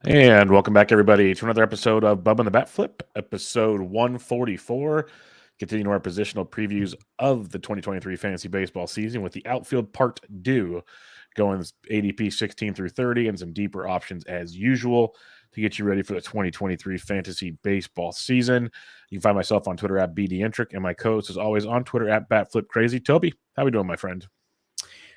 And welcome back, everybody, to another episode of Bubba the Bat Flip, episode 144. Continuing our positional previews of the 2023 fantasy baseball season with the outfield part due, going ADP 16 through 30 and some deeper options as usual to get you ready for the 2023 fantasy baseball season. You can find myself on Twitter at BDintric and my co-host is always on Twitter at BatFlipCrazy. Toby, how we doing, my friend?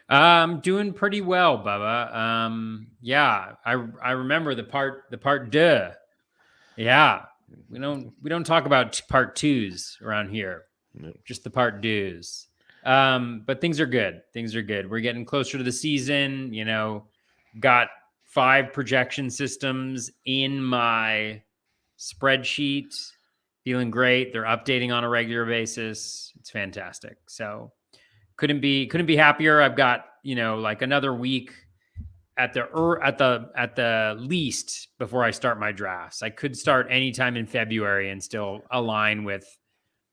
I'm doing pretty well, Bubba. Yeah, I remember the part deux. Yeah, we don't talk about part twos around here. No. Just the part deux. But things are good. Things are good. We're getting closer to the season. Got 5 projection systems in my spreadsheet. Feeling great. They're updating on a regular basis. It's fantastic. So couldn't be happier. I've got like another week at the least before I start my drafts. I could start anytime in February and still align with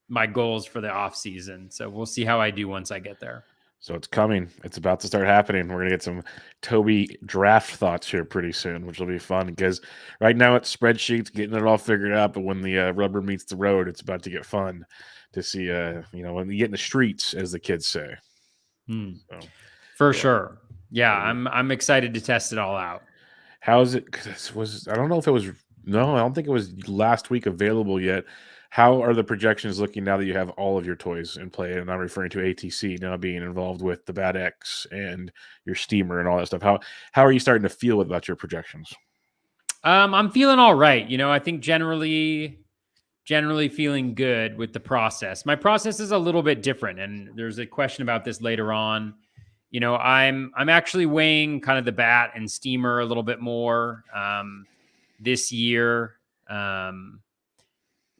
my goals for the off season. So we'll see how I do once I get there. So it's coming. It's about to start happening. We're going to get some Toby draft thoughts here pretty soon, which will be fun because right now it's spreadsheets, getting it all figured out. But when the rubber meets the road, it's about to get fun to see, when you get in the streets, as the kids say. So, for sure. Yeah, I'm excited to test it all out. How is it? I don't know if it was. No, I don't think it was last week available yet. How are the projections looking now that you have all of your toys in play? And I'm referring to ATC now being involved with the Bat X and your steamer and all that stuff. How are you starting to feel about your projections? I'm feeling all right. I think generally feeling good with the process. My process is a little bit different, and there's a question about this later on. I'm actually weighing kind of the bat and steamer a little bit more this year.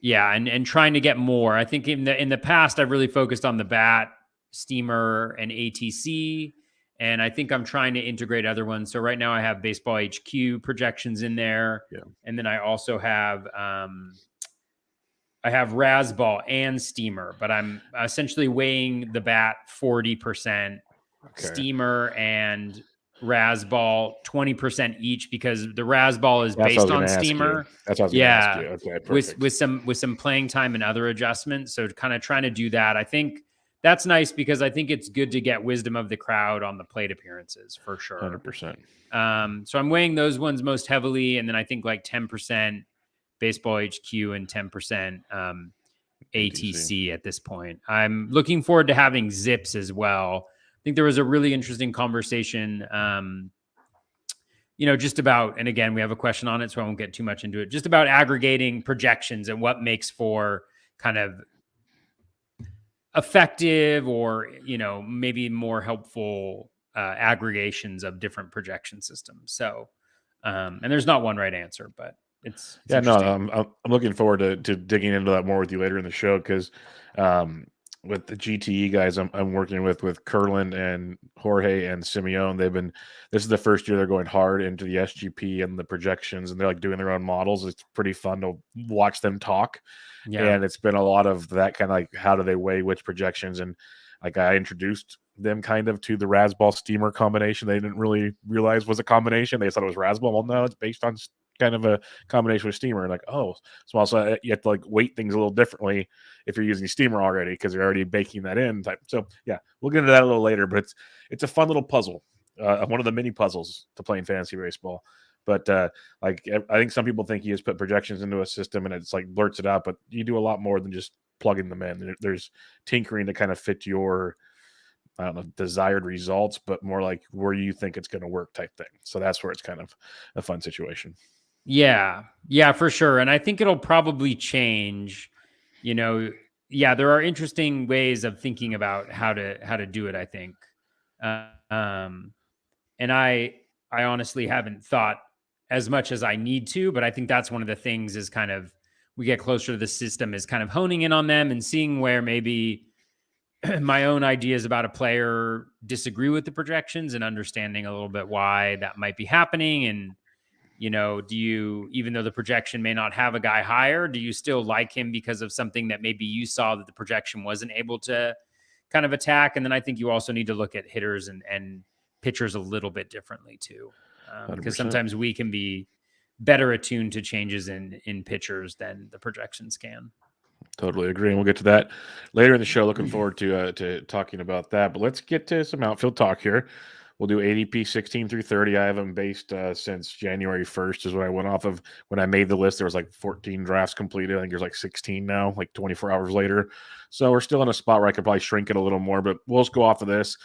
And trying to get more. I think in the past, I've really focused on the bat, steamer, and ATC. And I think I'm trying to integrate other ones. So right now I have Baseball HQ projections in there. Yeah. And then I also have Razzball and steamer, but I'm essentially weighing the bat 40%, steamer and Razzball 20% each, because the Razzball is based on steamer. That's what I was going to ask you. Okay, perfect. with some playing time and other adjustments. So kind of trying to do that. I think that's nice because I think it's good to get wisdom of the crowd on the plate appearances for sure. 100%. So I'm weighing those ones most heavily, and then I think like 10% Baseball HQ and 10% ATC at this point. I'm looking forward to having zips as well. I think there was a really interesting conversation, just about, and again, we have a question on it, so I won't get too much into it, just about aggregating projections and what makes for kind of effective or, maybe more helpful aggregations of different projection systems. So, and there's not one right answer, but it's I'm looking forward to digging into that more with you later in the show because with the GTE guys I'm working with Curlin and Jorge and Simeone, this is the first year they're going hard into the SGP and the projections, and they're like doing their own models. It's pretty fun to watch them talk. Yeah. And it's been a lot of that kind of like, how do they weigh which projections? And like I introduced them kind of to the Razzball steamer combination. They didn't really realize was a combination. They thought it was Razzball. Well, no, it's based on kind of a combination with steamer. Like, oh, so also you have to like weight things a little differently if you're using steamer already because you're already baking that in. So yeah, we'll get into that a little later. But it's a fun little puzzle, one of the mini puzzles to playing fantasy baseball. But I think some people think you just put projections into a system and it's like blurts it out, but you do a lot more than just plugging them in. There's tinkering to kind of fit your desired results, but more like where you think it's going to work type thing. So that's where it's kind of a fun situation. Yeah, for sure. And I think it'll probably change, there are interesting ways of thinking about how to do it, I think. And I honestly haven't thought as much as I need to, but I think that's one of the things is kind of, we get closer to the system is kind of honing in on them and seeing where maybe my own ideas about a player disagree with the projections and understanding a little bit why that might be happening. And, do you, even though the projection may not have a guy higher, do you still like him because of something that maybe you saw that the projection wasn't able to kind of attack? And then I think you also need to look at hitters and pitchers a little bit differently too. Because sometimes we can be better attuned to changes in pitchers than the projections can. Totally agree, and we'll get to that later in the show. Looking forward to talking about that. But let's get to some outfield talk here. We'll do ADP 16 through 30. I have them based since January 1st is what I went off of. When I made the list, there was like 14 drafts completed. I think there's like 16 now, like 24 hours later. So we're still in a spot where I could probably shrink it a little more, but we'll just go off of this.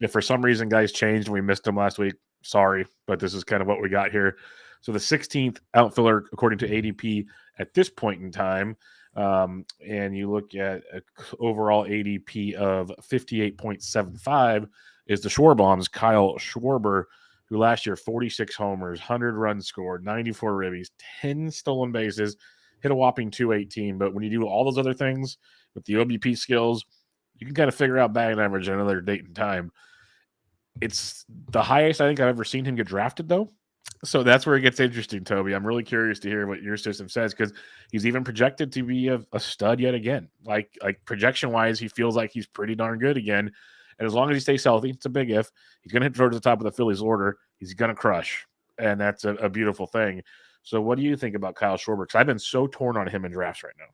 If for some reason guys changed and we missed them last week, sorry, but this is kind of what we got here. So the 16th outfielder, according to ADP at this point in time, and you look at an overall ADP of 58.75 is the Schwarbombs, Kyle Schwarber, who last year 46 homers, 100 runs scored, 94 ribbies, 10 stolen bases, hit a whopping 218. But when you do all those other things with the OBP skills, you can kind of figure out batting average at another date and time. It's the highest I think I've ever seen him get drafted, though. So that's where it gets interesting, Toby. I'm really curious to hear what your system says because he's even projected to be a stud yet again. Like projection-wise, he feels like he's pretty darn good again. And as long as he stays healthy, it's a big if, he's going to hit towards the top of the Phillies order. He's going to crush. And that's a beautiful thing. So what do you think about Kyle Schwarber? Because I've been so torn on him in drafts right now.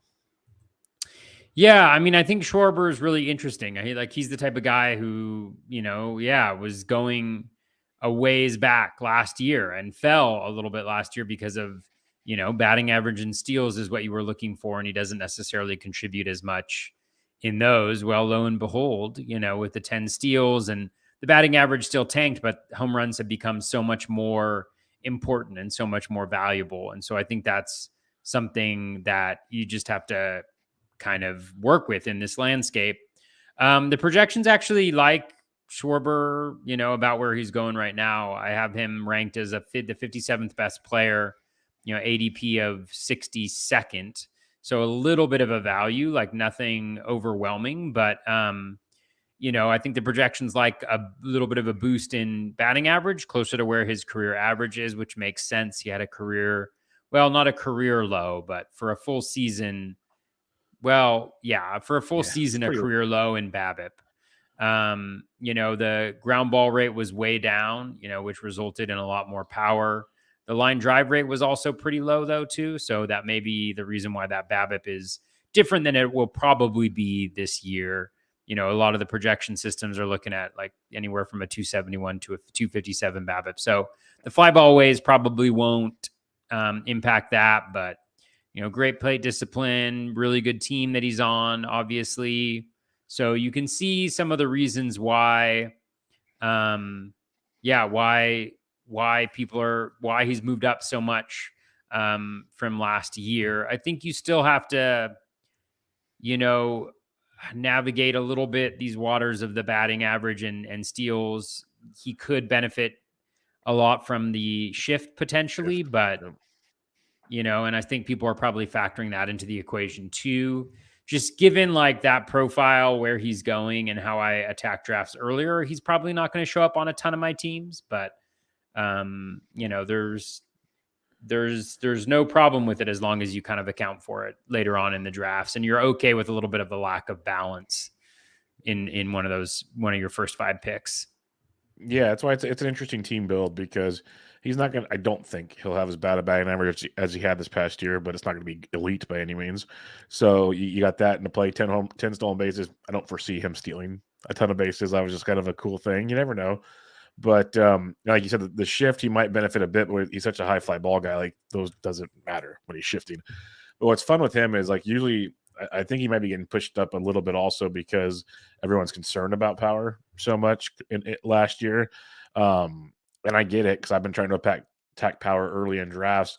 Yeah, I mean, I think Schwarber is really interesting. He's the type of guy who, was going a ways back last year and fell a little bit last year because of, batting average and steals is what you were looking for. And he doesn't necessarily contribute as much in those. Well, lo and behold, with the 10 steals and the batting average still tanked, but home runs have become so much more important and so much more valuable. And so I think that's something that you just have to kind of work with in this landscape. The projections actually like Schwarber, about where he's going right now. I have him ranked as the 57th best player, ADP of 62nd. So a little bit of a value, like nothing overwhelming, but I think the projections like a little bit of a boost in batting average, closer to where his career average is, which makes sense. He had a career, well, not a career low, but for a full season, season, a career low in BABIP. The ground ball rate was way down, which resulted in a lot more power. The line drive rate was also pretty low though, too. So that may be the reason why that BABIP is different than it will probably be this year. A lot of the projection systems are looking at like anywhere from a 271 to a 257 BABIP. So the fly ball ways probably won't impact that, but great plate discipline, really good team that he's on, obviously. So you can see some of the reasons why, why he's moved up so much from last year. I think you still have to, navigate a little bit these waters of the batting average and steals. He could benefit a lot from the shift potentially, but and I think people are probably factoring that into the equation too. Just given like that profile where he's going and how I attacked drafts earlier, he's probably not going to show up on a ton of my teams, but there's no problem with it as long as you kind of account for it later on in the drafts and you're okay with a little bit of the lack of balance in one of your first 5 picks. Yeah, that's why it's an interesting team build because he's not going to, I don't think he'll have as bad a batting average as he had this past year, but it's not going to be elite by any means. So you got that into play, 10 stolen bases. I don't foresee him stealing a ton of bases. That was just kind of a cool thing. You never know. But like you said, the shift, he might benefit a bit, but he's such a high fly ball guy. Like those doesn't matter when he's shifting. But what's fun with him is like usually I think he might be getting pushed up a little bit also because everyone's concerned about power so much last year. And I get it because I've been trying to attack power early in drafts.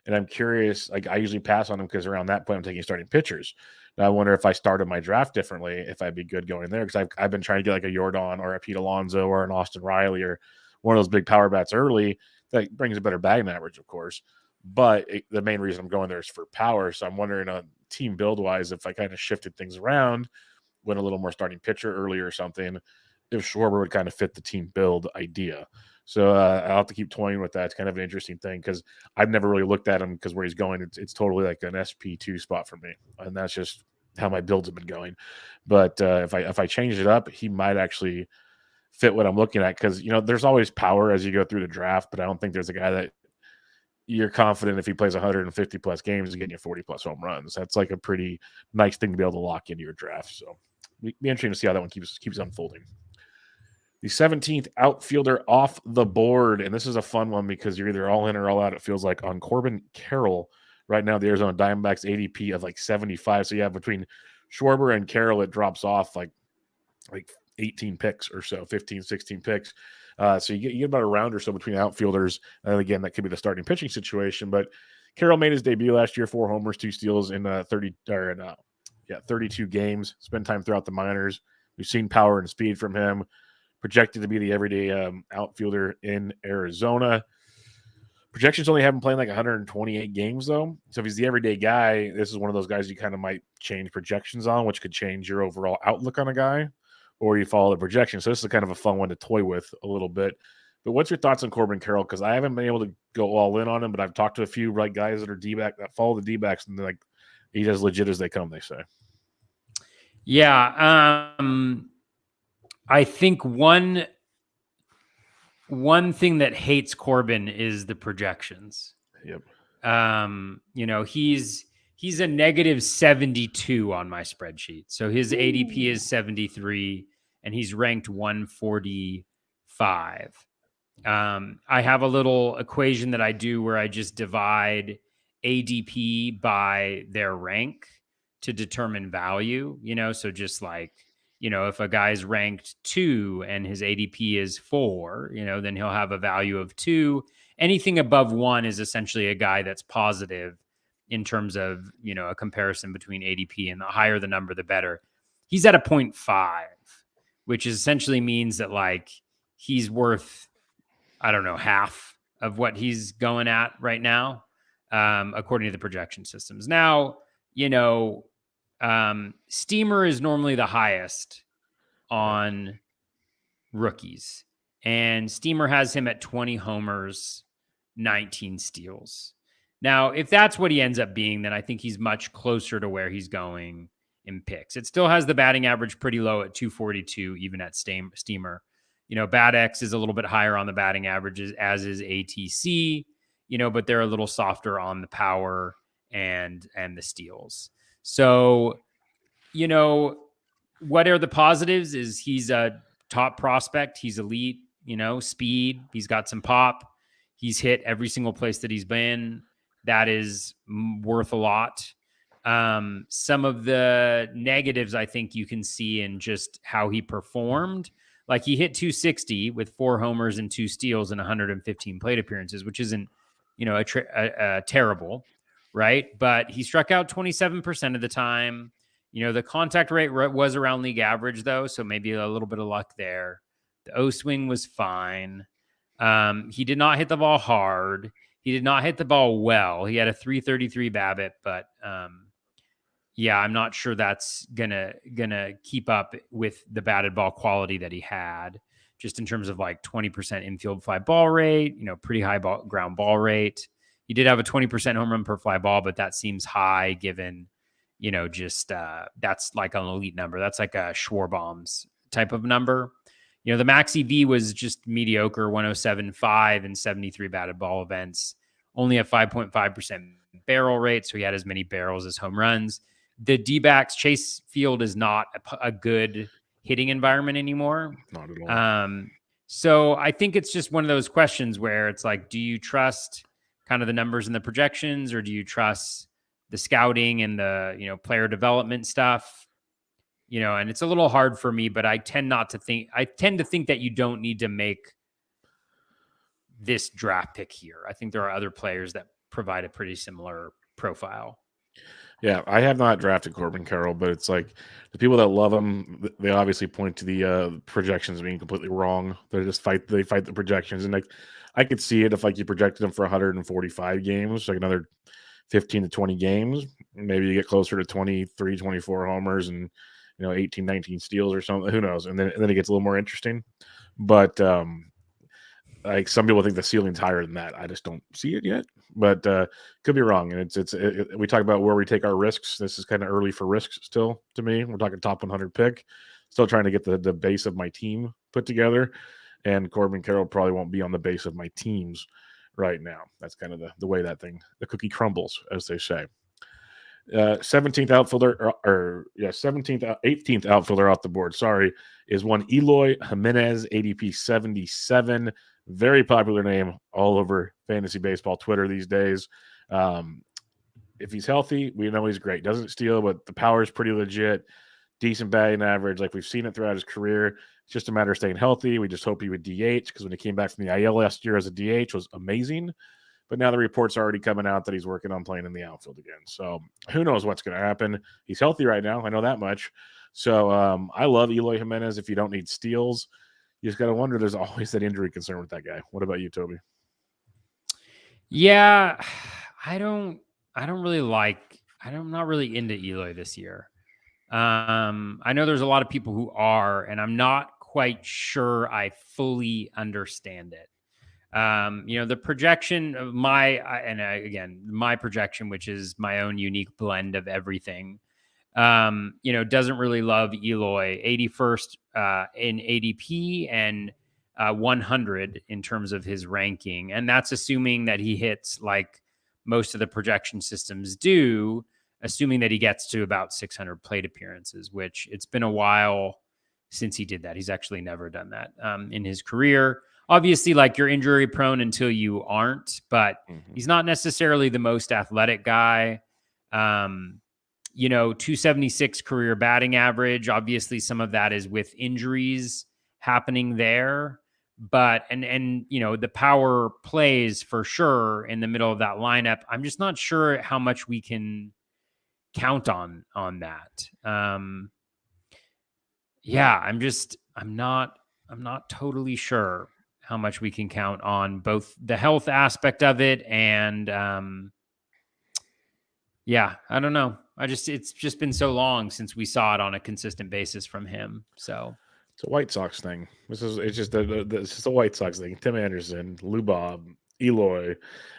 And I'm curious, like I usually pass on him because around that point I'm taking starting pitchers. Now I wonder if I started my draft differently, if I'd be good going there because I've been trying to get like a Yordan or a Pete Alonso or an Austin Riley or one of those big power bats early that brings a better batting average, of course. But the main reason I'm going there is for power. So I'm wondering team build wise, if I kind of shifted things around, went a little more starting pitcher early or something, if Schwarber would kind of fit the team build idea. So I'll have to keep toying with that. It's kind of an interesting thing because I've never really looked at him because where he's going, it's totally like an SP2 spot for me. And that's just how my builds have been going. But if I change it up, he might actually fit what I'm looking at because, there's always power as you go through the draft, but I don't think there's a guy that you're confident if he plays 150 plus games, he's getting you 40 plus home runs. That's like a pretty nice thing to be able to lock into your draft. So be interesting to see how that one keeps unfolding. The 17th outfielder off the board, and this is a fun one because you're either all in or all out, it feels like, on Corbin Carroll. Right now, the Arizona Diamondbacks ADP of like 75. So you have between Schwarber and Carroll, it drops off like 18 picks or so, 15, 16 picks. So you get about a round or so between outfielders. And again, that could be the starting pitching situation. But Carroll made his debut last year, 4 homers, 2 steals in 32 games. Spent time throughout the minors. We've seen power and speed from him. Projected to be the everyday outfielder in Arizona. Projections only have him playing like 128 games, though. So if he's the everyday guy, this is one of those guys you kind of might change projections on, which could change your overall outlook on a guy, or you follow the projection. So this is kind of a fun one to toy with a little bit. But what's your thoughts on Corbin Carroll? Because I haven't been able to go all in on him, but I've talked to a few guys that are D-back that follow the D-backs, and they're like, he's as legit as they come, they say. Yeah. I think one thing that hates Corbin is the projections. Yep. He's a negative 72 on my spreadsheet. So his ADP is 73 and he's ranked 145. I have a little equation that I do where I just divide ADP by their rank to determine value, so just like, if a guy's ranked 2 and his ADP is 4, then he'll have a value of 2. Anything above 1 is essentially a guy that's positive in terms of, a comparison between ADP, and the higher the number, the better. He's at a 0.5, which essentially means that like he's worth, I don't know, half of what he's going at right now, according to the projection systems. Now, Steamer is normally the highest on rookies, and Steamer has him at 20 homers, 19 steals. Now, if that's what he ends up being, then I think he's much closer to where he's going in picks. It still has the batting average pretty low at 242, even at Steamer. Bat X is a little bit higher on the batting averages, as is ATC, but they're a little softer on the power and the steals. So, what are the positives is he's a top prospect. He's elite, speed. He's got some pop. He's hit every single place that he's been. That is worth a lot. Some of the negatives I think you can see in just how he performed. Like he hit 260 with 4 homers and 2 steals in 115 plate appearances, which isn't, terrible, right? But he struck out 27% of the time. The contact rate was around league average, though, so maybe a little bit of luck there. The O swing was fine. He did not hit the ball hard. He did not hit the ball well. He had a 333 BABIP, but I'm not sure that's gonna keep up with the batted ball quality that he had, just in terms of like 20% infield fly ball rate, pretty high ground ball rate. He did have a 20% home run per fly ball, but that seems high given, that's like an elite number. That's like a Schwarbombs type of number. The max EV was just mediocre, 107.5 in 73 batted ball events, only a 5.5% barrel rate. So he had as many barrels as home runs. The D-backs Chase Field is not a good hitting environment anymore. Not at all. So I think it's just one of those questions where it's like, do you trust kind of the numbers and the projections, or do you trust the scouting and the, player development stuff? And it's a little hard for me, but I tend to think that you don't need to make this draft pick here. I think there are other players that provide a pretty similar profile. Yeah, I have not drafted Corbin Carroll, but it's like the people that love him, they obviously point to the projections being completely wrong. They fight the projections, and like I could see it if like you projected him for 145 games, like another 15 to 20 games, maybe you get closer to 23, 24 homers and 18, 19 steals or something. Who knows? And then it gets a little more interesting. But like some people think the ceiling's higher than that. I just don't see it yet, but could be wrong. And we talk about where we take our risks. This is kind of early for risks still to me. We're talking top 100 pick, still trying to get the base of my team put together. And Corbin Carroll probably won't be on the base of my team's right now. That's kind of the way the cookie crumbles, as they say. 17th outfielder, 18th outfielder off the board, sorry, is one Eloy Jimenez, ADP 77. Very popular name all over fantasy baseball Twitter these days. If he's healthy, we know he's great. Doesn't steal, but the power is pretty legit. Decent batting average. Like we've seen it throughout his career. It's just a matter of staying healthy. We just hope he would DH because when he came back from the IL last year as a DH was amazing. But now the reports are already coming out that he's working on playing in the outfield again. So who knows what's going to happen. He's healthy right now. I know that much. So I love Eloy Jimenez if you don't need steals. You just got to wonder, there's always that injury concern with that guy. What about you, Toby? Yeah, I'm not really into Eloy this year. I know there's a lot of people who are, and I'm not quite sure I fully understand it. The projection of my projection, which is my own unique blend of everything, doesn't really love Eloy. 81st in ADP and 100 in terms of his ranking. And that's assuming that he hits like most of the projection systems do, assuming that he gets to about 600 plate appearances, which it's been a while since he did that. He's actually never done that in his career. Obviously, like, you're injury prone until you aren't, but he's not necessarily the most athletic guy. 276 career batting average. Obviously, some of that is with injuries happening there, but the power plays for sure in the middle of that lineup. I'm just not sure how much we can count on that. I'm not totally sure how much we can count on both the health aspect of it and I don't know. It's just been so long since we saw it on a consistent basis from him. So it's a White Sox thing. It's just a White Sox thing. Tim Anderson, Lou Bob, Eloy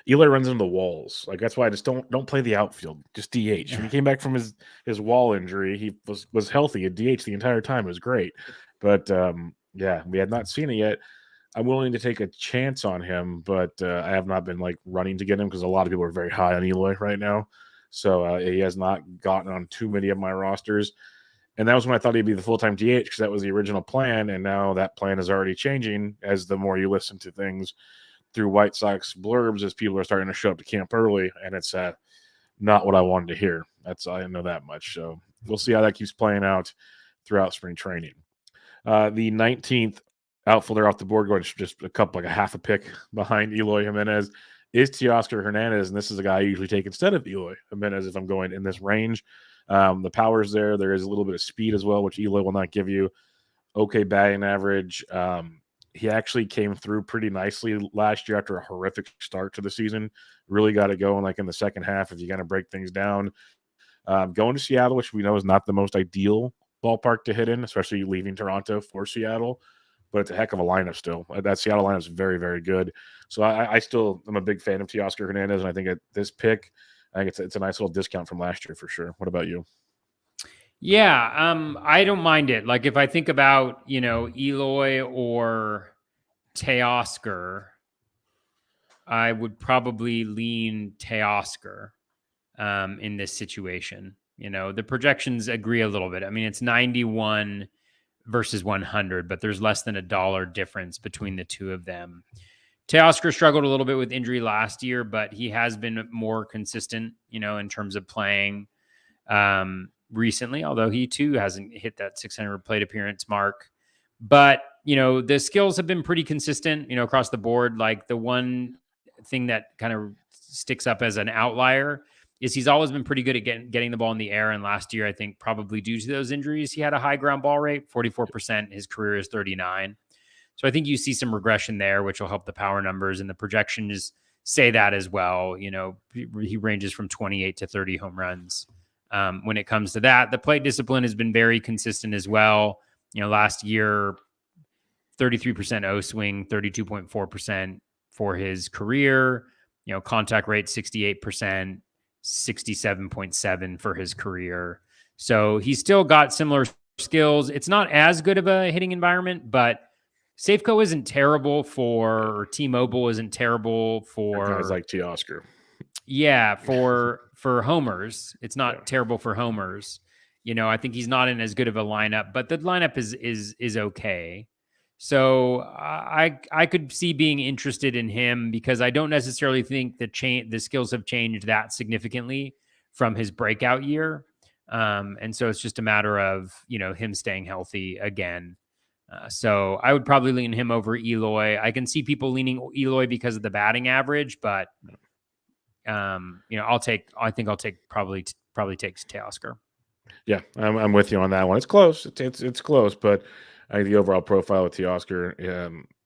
runs into the walls. Like, that's why I just don't play the outfield. Just DH. When he came back from his wall injury, he was healthy at DH the entire time. It was great. But we had not seen it yet. I'm willing to take a chance on him, but I have not been like running to get him because a lot of people are very high on Eloy right now. So he has not gotten on too many of my rosters. And that was when I thought he'd be the full-time DH because that was the original plan. And now that plan is already changing as the more you listen to things through White Sox blurbs as people are starting to show up to camp early. And it's not what I wanted to hear. I know that much. So we'll see how that keeps playing out throughout spring training. The 19th outfielder off the board, going just a half a pick behind Eloy Jimenez, is Teoscar Hernandez, and this is a guy I usually take instead of Eloy Jimenez if I'm going in this range. The power's there. There is a little bit of speed as well, which Eloy will not give you. Okay batting average. He actually came through pretty nicely last year after a horrific start to the season. Really got it going like in the second half if you kind of break things down. Going to Seattle, which we know is not the most ideal ballpark to hit in, especially leaving Toronto for Seattle. But it's a heck of a lineup still. That Seattle lineup is very, very good. So I still am a big fan of Teoscar Hernandez, and I think at this pick, I think it's a nice little discount from last year for sure. What about you? Yeah, I don't mind it. Like, if I think about, Eloy or Teoscar, I would probably lean Teoscar in this situation. The projections agree a little bit. I mean, it's 91 versus 100, but there's less than $1 difference between the two of them. Teoscar struggled a little bit with injury last year, but he has been more consistent, in terms of playing recently, although he too hasn't hit that 600 plate appearance mark. But, the skills have been pretty consistent, across the board. Like, the one thing that kind of sticks up as an outlier is he's always been pretty good at getting the ball in the air. And last year, I think probably due to those injuries, he had a high ground ball rate, 44%. His career is 39. So I think you see some regression there, which will help the power numbers, and the projections say that as well. He ranges from 28 to 30 home runs. When it comes to that, the plate discipline has been very consistent as well. Last year, 33% O swing, 32.4% for his career. Contact rate 68%, 67.7 for his career. So he's still got similar skills. It's not as good of a hitting environment, but Safeco isn't terrible or T-Mobile isn't terrible Guys for, like Teoscar. yeah, for homers. It's Yeah. not terrible for homers. I think he's not in as good of a lineup, but the lineup is okay. So I could see being interested in him because I don't necessarily think the skills have changed that significantly from his breakout year. And so it's just a matter of, him staying healthy again. So I would probably lean him over Eloy. I can see people leaning Eloy because of the batting average, but I think I'll take probably takes Teoscar. Yeah, I'm with you on that one. It's close. It's close, but I think the overall profile of Teoscar,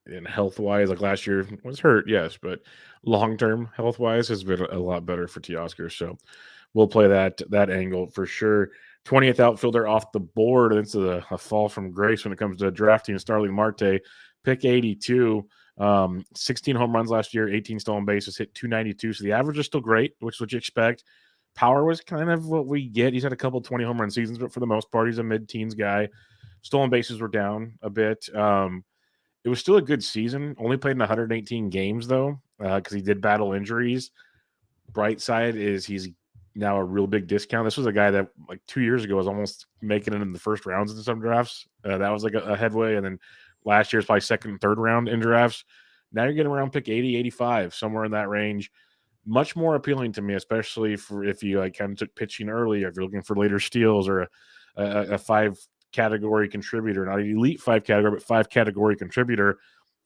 in health wise, like last year was hurt, yes, but long term health wise has been a lot better for Teoscar. So we'll play that angle for sure. 20th outfielder off the board. It's a fall from grace when it comes to drafting Starling Marte, pick 82. 16 home runs last year, 18 stolen bases, hit 292. So the average is still great, which is what you expect. Power was kind of what we get. He's had a couple 20 home run seasons, but for the most part, he's a mid-teens guy. Stolen bases were down a bit. It was still a good season. Only played in 118 games, though, because he did battle injuries. Bright side is he's now a real big discount. This was a guy that, like 2 years ago, was almost making it in the first rounds in some drafts. That was like a headway. And then last year's probably second and third round in drafts. Now you're getting around pick 80, 85, somewhere in that range. Much more appealing to me, especially for if you like kind of took pitching early, if you're looking for later steals or a 5-category contributor, not an elite 5 category, but 5-category contributor.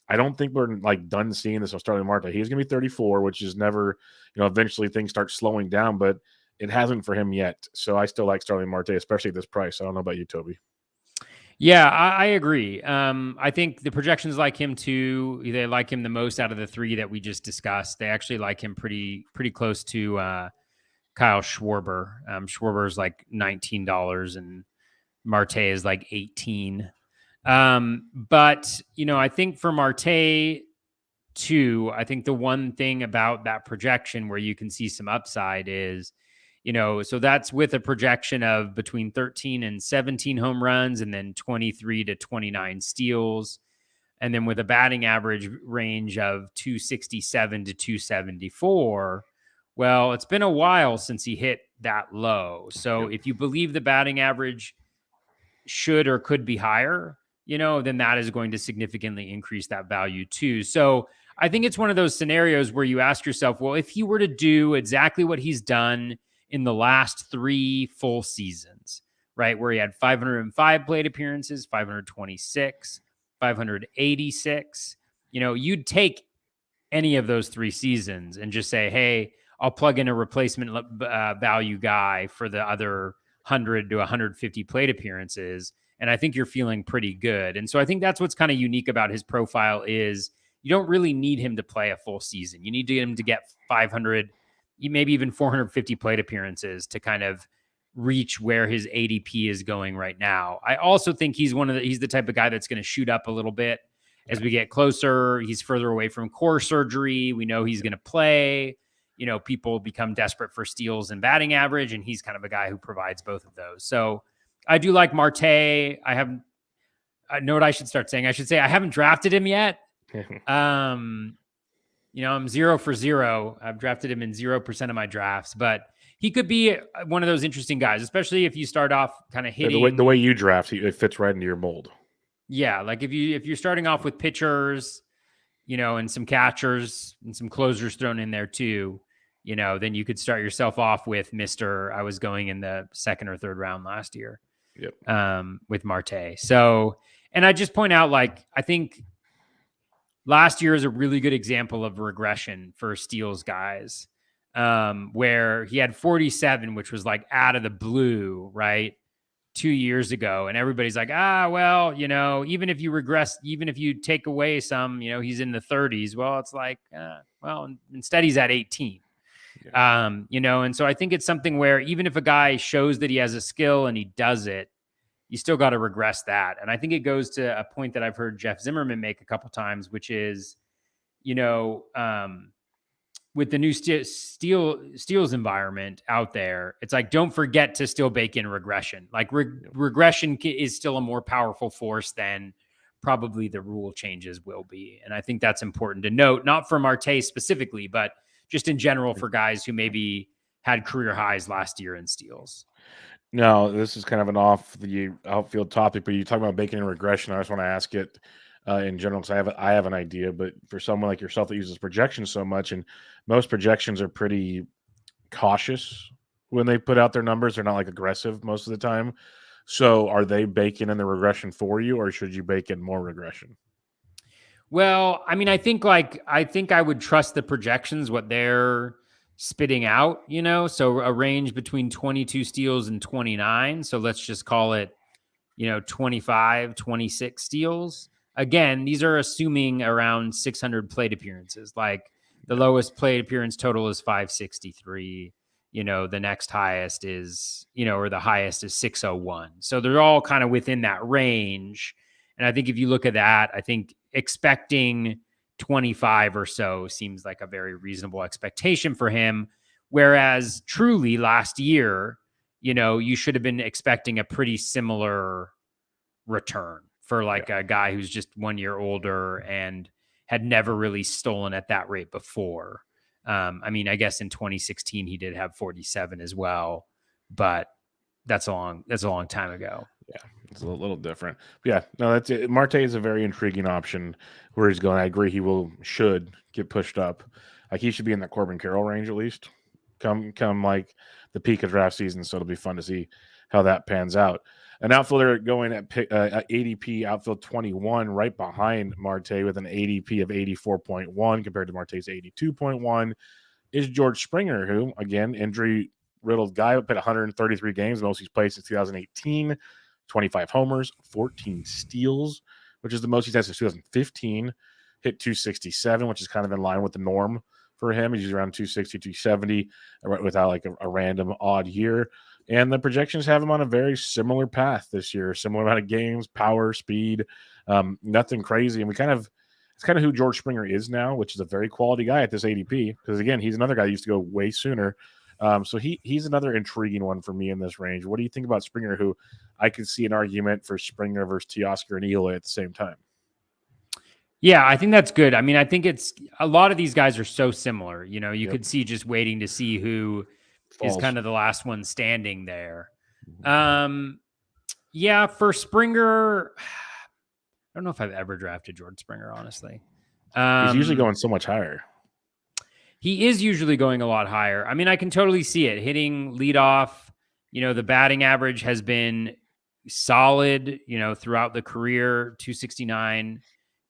I don't think we're like done seeing this on Starling Marte. He's going to be 34, which is never, eventually things start slowing down, but it hasn't for him yet. So I still like Starling Marte, especially at this price. I don't know about you, Toby. Yeah, I agree. I think the projections like him too. They like him the most out of the 3 that we just discussed. They actually like him pretty close to Kyle Schwarber. Schwarber is like $19 and Marte is like 18. But I think for Marte too, I think the one thing about that projection where you can see some upside is, so that's with a projection of between 13 and 17 home runs and then 23 to 29 steals. And then with a batting average range of 267 to 274. Well, it's been a while since he hit that low. So if you believe the batting average should or could be higher, then that is going to significantly increase that value too. So I think it's one of those scenarios where you ask yourself, well, if he were to do exactly what he's done in the last 3 full seasons, right, where he had 505 plate appearances, 526, 586, you'd take any of those 3 seasons and just say, hey, I'll plug in a replacement value guy for the other 100 to 150 plate appearances. And I think you're feeling pretty good. And so I think that's what's kind of unique about his profile is you don't really need him to play a full season. You need him to get 500, maybe even 450 plate appearances to kind of reach where his ADP is going right now. I also think he's the type of guy that's going to shoot up a little bit as we get closer. He's further away from core surgery. We know he's going to play. People become desperate for steals and batting average, and he's kind of a guy who provides both of those. So I do like Marte. I know what I should start saying. I should say I haven't drafted him yet. I'm 0 for 0. I've drafted him in 0% of my drafts, but he could be one of those interesting guys, especially if you start off kind of hitting The way you draft, it fits right into your mold. Yeah, like if you're starting off with pitchers, and some catchers and some closers thrown in there too, then you could start yourself off with Mr. I was going in the 2nd or 3rd round last year. With Marte. So, and I just point out, I think last year is a really good example of regression for steals guys, where he had 47, which was out of the blue, right? 2 years ago. And everybody's like, well, even if you regress, even if you take away some, he's in the 30s. Well, it's instead he's at 18. And so I think it's something where even if a guy shows that he has a skill and he does it, you still got to regress that. And I think it goes to a point that I've heard Jeff Zimmerman make a couple times, which is, with the new steals environment out there, it's don't forget to still bake in regression. Regression is still a more powerful force than probably the rule changes will be. And I think that's important to note, not for Marte specifically, but just in general for guys who maybe had career highs last year in steals. No, this is kind of an off the outfield topic, but you talk about baking in regression. I just want to ask it in general because I have an idea, but for someone like yourself that uses projections so much, and most projections are pretty cautious when they put out their numbers. They're not like aggressive most of the time. So are they baking in the regression for you, or should you bake in more regression? Well, I mean, I think I would trust the projections, what they're spitting out, so a range between 22 steals and 29. So let's just call it, 25, 26 steals. Again, these are assuming around 600 plate appearances. Like the lowest plate appearance total is 563. The next highest is, or the highest is 601. So they're all kind of within that range. And I think if you look at that, I think expecting 25 or so seems like a very reasonable expectation for him. Whereas truly last year, you should have been expecting a pretty similar return for like a guy who's just 1 year older and had never really stolen at that rate before. I mean, I guess in 2016 he did have 47 as well, but that's a long time ago. Yeah, it's a little different. But yeah, no, that's it. Marte is a very intriguing option where he's going. I agree. He should get pushed up. Like he should be in the Corbin Carroll range at least. Come like the peak of draft season. So it'll be fun to see how that pans out. An outfielder going at ADP outfield 21, right behind Marte with an ADP of 84.1 compared to Marte's 82.1 is George Springer, who again injury riddled guy, played 133 games, most he's played since 2018. 25 homers, 14 steals, which is the most he's had since 2015. Hit 267, which is kind of in line with the norm for him. He's around 260, 270 without like a random odd year. And the projections have him on a very similar path this year, similar amount of games, power, speed, nothing crazy. And it's kind of who George Springer is now, which is a very quality guy at this ADP. Because again, he's another guy who used to go way sooner. So he's another intriguing one for me in this range. What do you think about Springer, who I could see an argument for Springer versus Teoscar and Eloy at the same time? Yeah, I think that's good. I mean, I think it's a lot of these guys are so similar. You could see just waiting to see who is kind of the last one standing there. Yeah, for Springer, I don't know if I've ever drafted George Springer, honestly. He's usually going so much higher. He is usually going a lot higher. I mean, I can totally see it. Hitting leadoff, the batting average has been solid, throughout the career, 269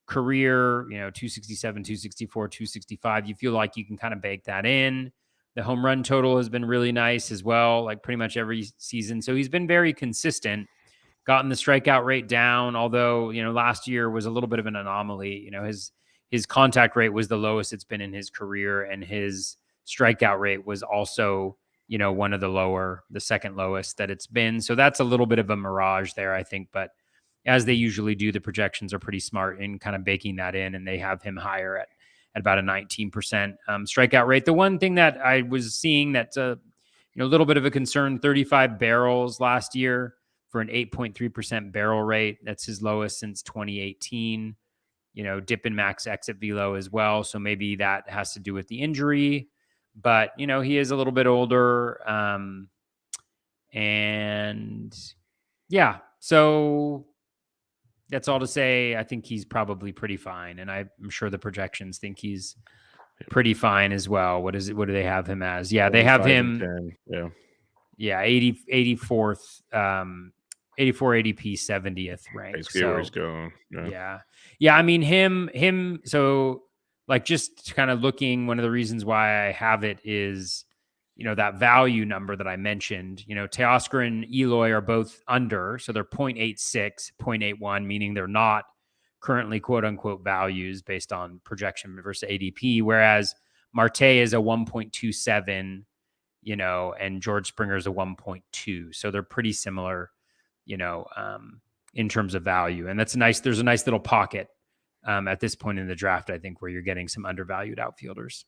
career, 267, 264, 265. You feel like you can kind of bake that in. The home run total has been really nice as well, like pretty much every season. So he's been very consistent, gotten the strikeout rate down, although, last year was a little bit of an anomaly. His contact rate was the lowest it's been in his career, and his strikeout rate was also, one of the second lowest that it's been. So that's a little bit of a mirage there, I think. But as they usually do, the projections are pretty smart in kind of baking that in, and they have him higher at about a 19% strikeout rate. The one thing that I was seeing that's a little bit of a concern, 35 barrels last year for an 8.3% barrel rate. That's his lowest since 2018. Dip in max exit velo as well. So maybe that has to do with the injury, but he is a little bit older. And yeah, so that's all to say. I think he's probably pretty fine. And I'm sure the projections think he's pretty fine as well. What do they have him as? Yeah, they have him. 10, yeah. 84th, 84 ADP 70th rank. So he's going. Yeah. I mean, him. So like just kind of looking, one of the reasons why I have it is, that value number that I mentioned, Teoscar and Eloy are both under. So they're 0.86, 0.81, meaning they're not currently quote unquote values based on projection versus ADP. Whereas Marte is a 1.27, and George Springer is a 1.2. So they're pretty similar, in terms of value. And that's nice. There's a nice little pocket at this point in the draft, I think, where you're getting some undervalued outfielders.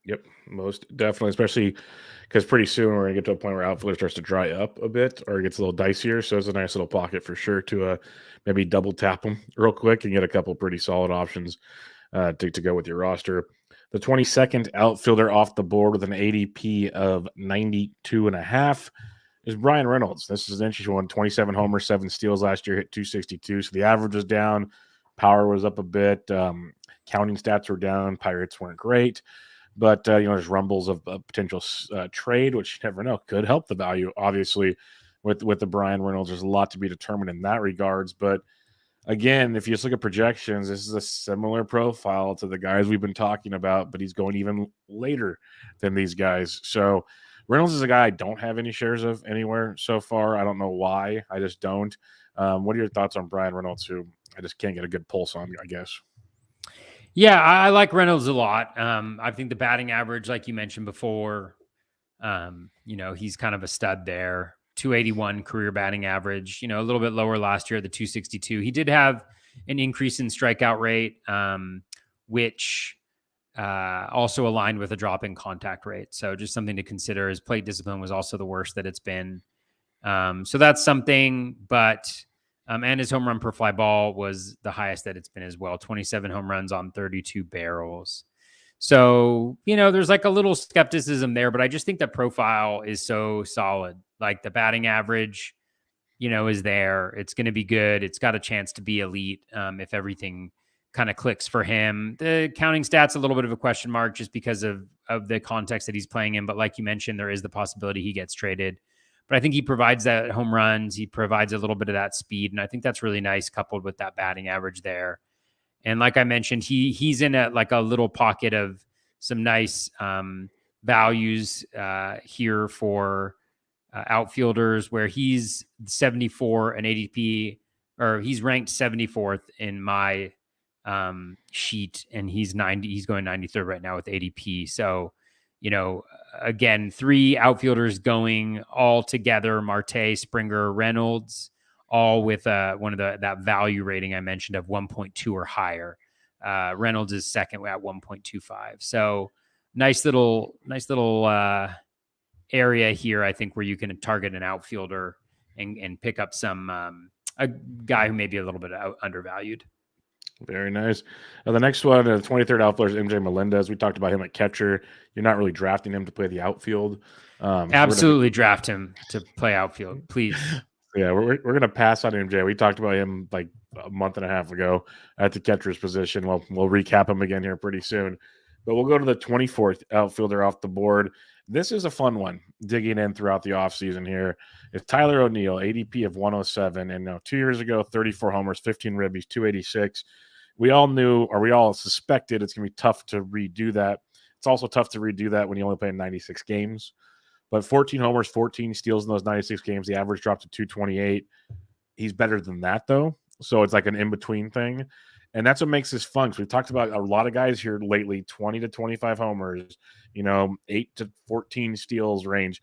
Yep, most definitely, especially because pretty soon we're gonna get to a point where outfielder starts to dry up a bit or it gets a little dicier. So it's a nice little pocket for sure to maybe double tap them real quick and get a couple pretty solid options to go with your roster. The 22nd outfielder off the board with an ADP of 92.5 is Bryan Reynolds. This is an interesting one. 27 homers, 7 steals last year, hit 262. So the average was down, power was up a bit, counting stats were down, Pirates weren't great. But there's rumbles of a potential trade, which you never know, could help the value. Obviously, with the Bryan Reynolds, there's a lot to be determined in that regards. But again, if you just look at projections, this is a similar profile to the guys we've been talking about, but he's going even later than these guys. So Reynolds is a guy I don't have any shares of anywhere so far. I don't know why. I just don't. What are your thoughts on Bryan Reynolds, who I just can't get a good pulse on, I guess? Yeah, I like Reynolds a lot. I think the batting average, like you mentioned before, he's kind of a stud there. 281 career batting average, a little bit lower last year at the 262. He did have an increase in strikeout rate, which also aligned with a drop in contact rate. So just something to consider. His plate discipline was also the worst that it's been. So that's something, but and his home run per fly ball was the highest that it's been as well. 27 home runs on 32 barrels. So, there's like a little skepticism there, but I just think the profile is so solid. Like the batting average, is there. It's going to be good. It's got a chance to be elite if everything kind of clicks for him. The counting stats, a little bit of a question mark just because of the context that he's playing in. But like you mentioned, there is the possibility he gets traded. But I think he provides that home runs. He provides a little bit of that speed. And I think that's really nice coupled with that batting average there. And like I mentioned, he's in a little pocket of some nice values here for outfielders where he's 74 and ADP, or he's ranked 74th in my sheet, and he's going 93rd right now with ADP. So, again, 3 outfielders going all together: Marte, Springer, Reynolds, all with one of that value rating I mentioned of 1.2 or higher. Reynolds is second at 1.25. So nice little area here, I think, where you can target an outfielder and pick up some a guy who may be a little bit undervalued. Very nice. The next one, the 23rd outfielder is MJ Melendez. We talked about him at catcher. You're not really drafting him to play the outfield. Absolutely draft him to play outfield, please. Yeah, we're going to pass on MJ. We talked about him like a month and a half ago at the catcher's position. We'll recap him again here pretty soon. But we'll go to the 24th outfielder off the board. This is a fun one, digging in throughout the offseason here. It's Tyler O'Neill, ADP of 107. And now 2 years ago, 34 homers, 15 ribbies, 286. We all knew, or we all suspected, it's going to be tough to redo that. It's also tough to redo that when you only play in 96 games. But 14 homers, 14 steals in those 96 games. The average dropped to 228. He's better than that, though. So it's like an in-between thing. And that's what makes this fun. Because we've talked about a lot of guys here lately, 20 to 25 homers, 8 to 14 steals range.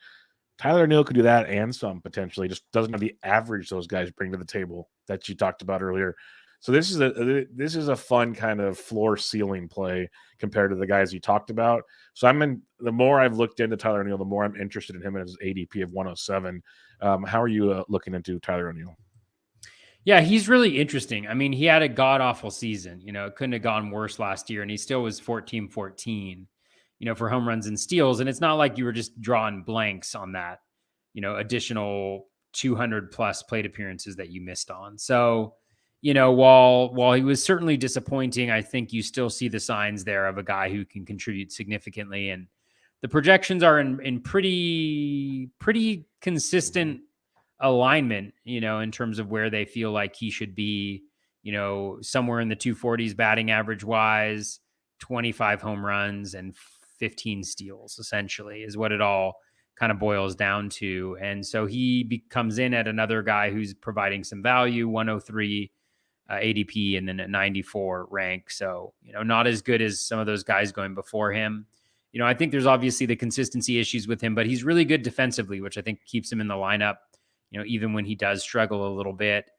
Tyler O'Neill could do that and some potentially. Just doesn't have the average those guys bring to the table that you talked about earlier. So this is a fun kind of floor ceiling play compared to the guys you talked about. So the more I've looked into Tyler O'Neill, the more I'm interested in him and his ADP of 107. How are you looking into Tyler O'Neill? Yeah, he's really interesting. I mean, he had a god awful season. It couldn't have gone worse last year, and he still was 14-14, for home runs and steals. And it's not like you were just drawing blanks on that, additional 200 plus plate appearances that you missed on. So, while he was certainly disappointing, I think you still see the signs there of a guy who can contribute significantly. And the projections are in pretty consistent alignment, in terms of where they feel like he should be, somewhere in the 240s batting average wise, 25 home runs and 15 steals, essentially, is what it all kind of boils down to. And so he comes in at another guy who's providing some value, 103 ADP, and then at 94 rank. So, not as good as some of those guys going before him. I think there's obviously the consistency issues with him, but he's really good defensively, which I think keeps him in the lineup, even when he does struggle a little bit.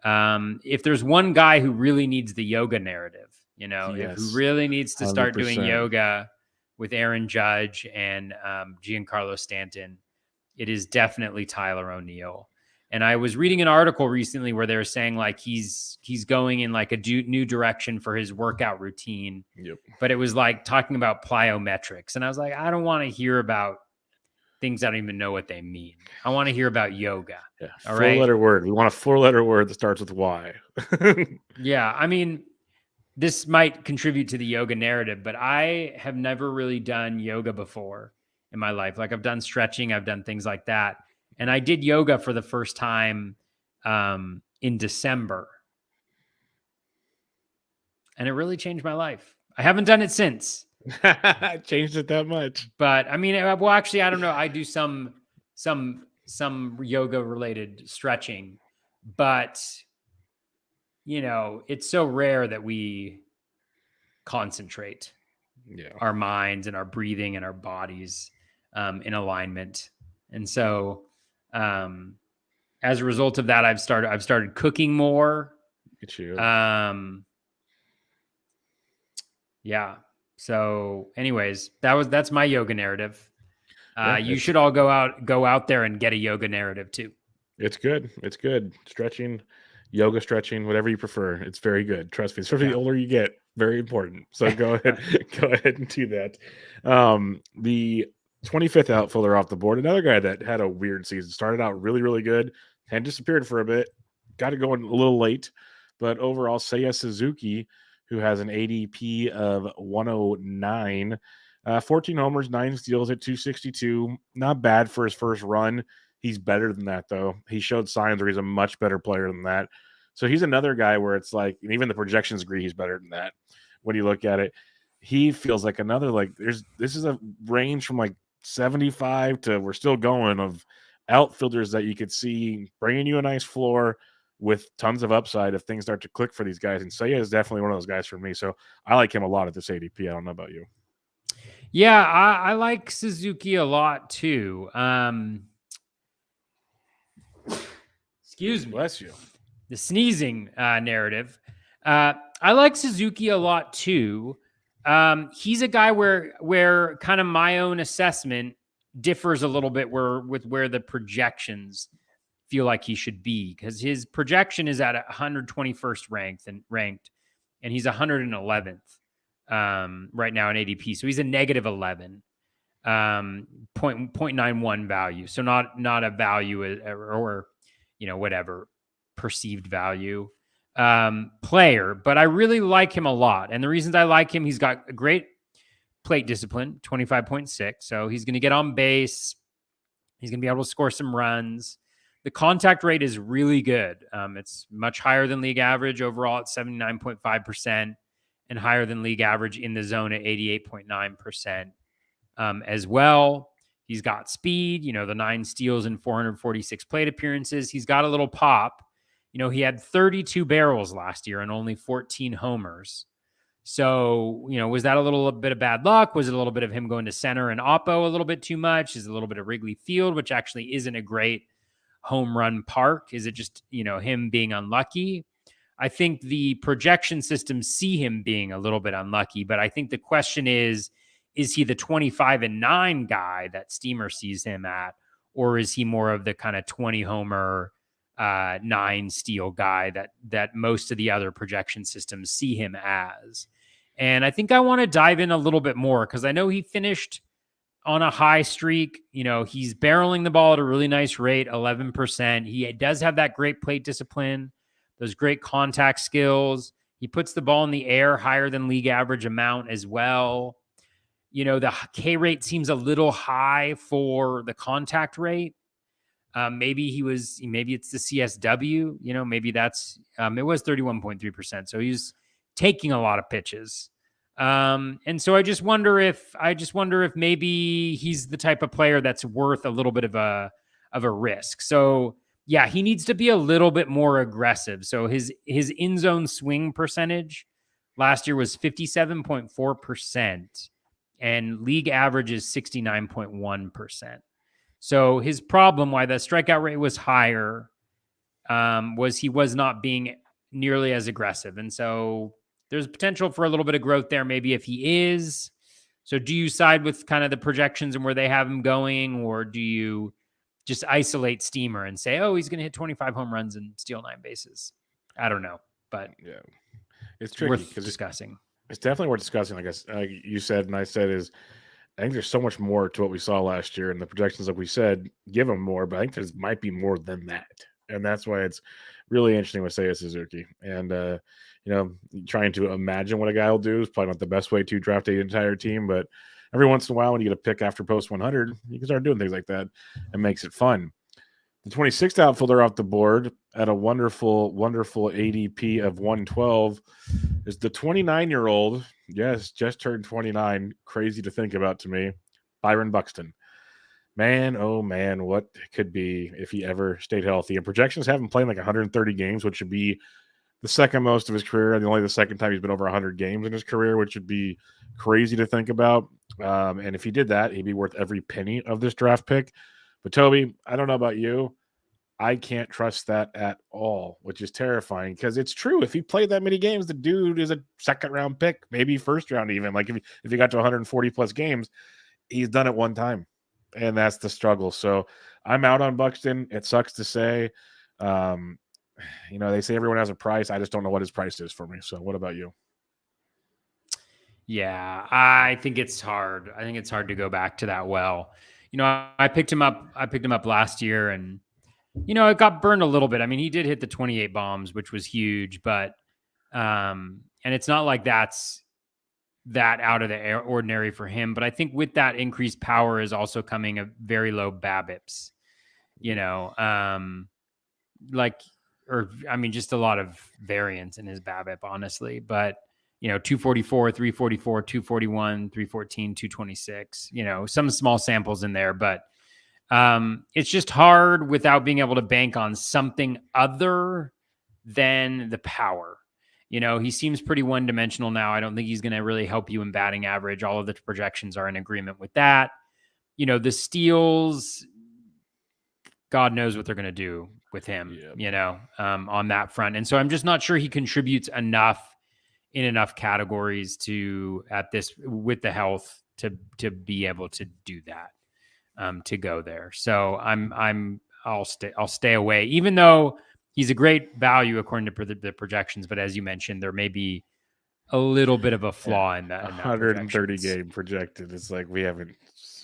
If there's one guy who really needs the yoga narrative, Yes, who really needs to start 100%. doing yoga, with Aaron Judge and Giancarlo Stanton, it is definitely Tyler O'Neill. And I was reading an article recently where they were saying like he's going in like a new direction for his workout routine. Yep. But it was like talking about plyometrics. And I was like, I don't want to hear about things I don't even know what they mean. I want to hear about yoga. Yeah. All right. 4-letter word. We want a 4-letter word that starts with Y. Yeah. I mean, this might contribute to the yoga narrative, but I have never really done yoga before in my life. Like I've done stretching, I've done things like that. And I did yoga for the first time in December. And it really changed my life. I haven't done it since. Changed it that much. But I mean, well, actually, I don't know. I do some yoga related stretching, but you know, it's so rare that we concentrate our minds and our breathing and our bodies in alignment. And so, as a result of that, I've started cooking more. Look at you. Yeah. So anyways, that's my yoga narrative. You should all go out there and get a yoga narrative too. It's good. It's good. Stretching, yoga stretching, whatever you prefer. It's very good. Trust me. Especially the older you get, very important. So go ahead, and do that. The 25th outfielder off the board, another guy that had a weird season. Started out really, really good and disappeared for a bit. Got it going a little late, but overall, Seiya Suzuki, who has an ADP of 109, 14 homers, 9 steals at 262. Not bad for his first run. He's better than that, though. He showed signs where he's a much better player than that. So he's another guy where it's like, and even the projections agree he's better than that. When you look at it, he feels like another, like this is a range from like 75 to we're still going of outfielders that you could see bringing you a nice floor with tons of upside if things start to click for these guys. And Seiya is definitely one of those guys for me. So I like him a lot at this ADP. I don't know about you. Yeah, I like Suzuki a lot too. Excuse me. Bless you. The sneezing narrative. I like Suzuki a lot too. He's a guy where kind of my own assessment differs a little bit with where the projections feel like he should be, because his projection is at 121st ranked, and he's 111th right now in ADP. So he's a negative 11, 0.91 value. So not a value or whatever perceived value player, but I really like him a lot. And the reasons I like him, he's got a great plate discipline, 25.6. So he's going to get on base. He's going to be able to score some runs. The contact rate is really good. It's much higher than league average overall at 79.5% and higher than league average in the zone at 88.9% as well. He's got speed, the 9 steals and 446 plate appearances. He's got a little pop. He had 32 barrels last year and only 14 homers. So, was that a little bit of bad luck? Was it a little bit of him going to center and oppo a little bit too much? Is it a little bit of Wrigley Field, which actually isn't a great home run park? Is it just, him being unlucky? I think the projection systems see him being a little bit unlucky, but I think the question is he the 25-9 guy that Steamer sees him at, or is he more of the kind of 20 homer, 9 steal guy that most of the other projection systems see him as? And I think I want to dive in a little bit more, because I know he finished on a high streak. He's barreling the ball at a really nice rate, 11%. He does have that great plate discipline, those great contact skills. He puts the ball in the air higher than league average amount as well. The K rate seems a little high for the contact rate. Maybe it's the CSW, maybe that's, it was 31.3%. So he's taking a lot of pitches. And so I just wonder if maybe he's the type of player that's worth a little bit of a risk. So yeah, he needs to be a little bit more aggressive. So his in zone swing percentage last year was 57.4%, and league average is 69.1%. So his problem, why the strikeout rate was higher, was he was not being nearly as aggressive. And so there's potential for a little bit of growth there, maybe if he is So do you side with kind of the projections and where they have him going, or do you just isolate Steamer and say, oh, he's going to hit 25 home runs and steal 9 bases? I don't know, but Yeah, it's tricky worth because discussing. it's definitely worth discussing. Like you said, and I said, is I think there's so much more to what we saw last year, and the projections, like we said, give him more, but I think there might be more than that, and that's why it's really interesting with Seiya Suzuki. And trying to imagine what a guy will do is probably not the best way to draft an entire team, but every once in a while, when you get a pick after post 100, you can start doing things like that, and makes it fun. The 26th outfielder off the board at a wonderful, wonderful ADP of 112 is the 29-year-old. Yes, just turned 29. Crazy to think about to me. Byron Buxton. Man, oh man, what it could be if he ever stayed healthy. And projections have him playing like 130 games, which would be the second most of his career, and only the second time he's been over 100 games in his career, which would be crazy to think about. And if he did that, he'd be worth every penny of this draft pick. But Toby, I don't know about you. I can't trust that at all, which is terrifying because it's true. If he played that many games, the dude is a second round pick, maybe first round even. Like if he got to 140 plus games, he's done it one time. And that's the struggle. So I'm out on Buxton. It sucks to say. They say everyone has a price. I just don't know what his price is for me. So what about you? Yeah, I think it's hard. I think it's hard to go back to that well. I picked him up. I picked him up last year, and it got burned a little bit. I mean, he did hit the 28 bombs, which was huge, but and it's not like that's that out of the ordinary for him. But I think with that increased power is also coming a very low BABIPs. Just a lot of variance in his BABIP, honestly. But 244, 344, 241, 314, 226. Some small samples in there, but it's just hard without being able to bank on something other than the power. He seems pretty one-dimensional now. I don't think he's going to really help you in batting average. All of the projections are in agreement with that. The steals, God knows what they're going to do with him, on that front. And so I'm just not sure he contributes enough in enough categories with the health to be able to do that. To go there. So I'll stay away, even though he's a great value according to the projections. But as you mentioned, there may be a little bit of a flaw in that. 130 game projected. It's like we haven't.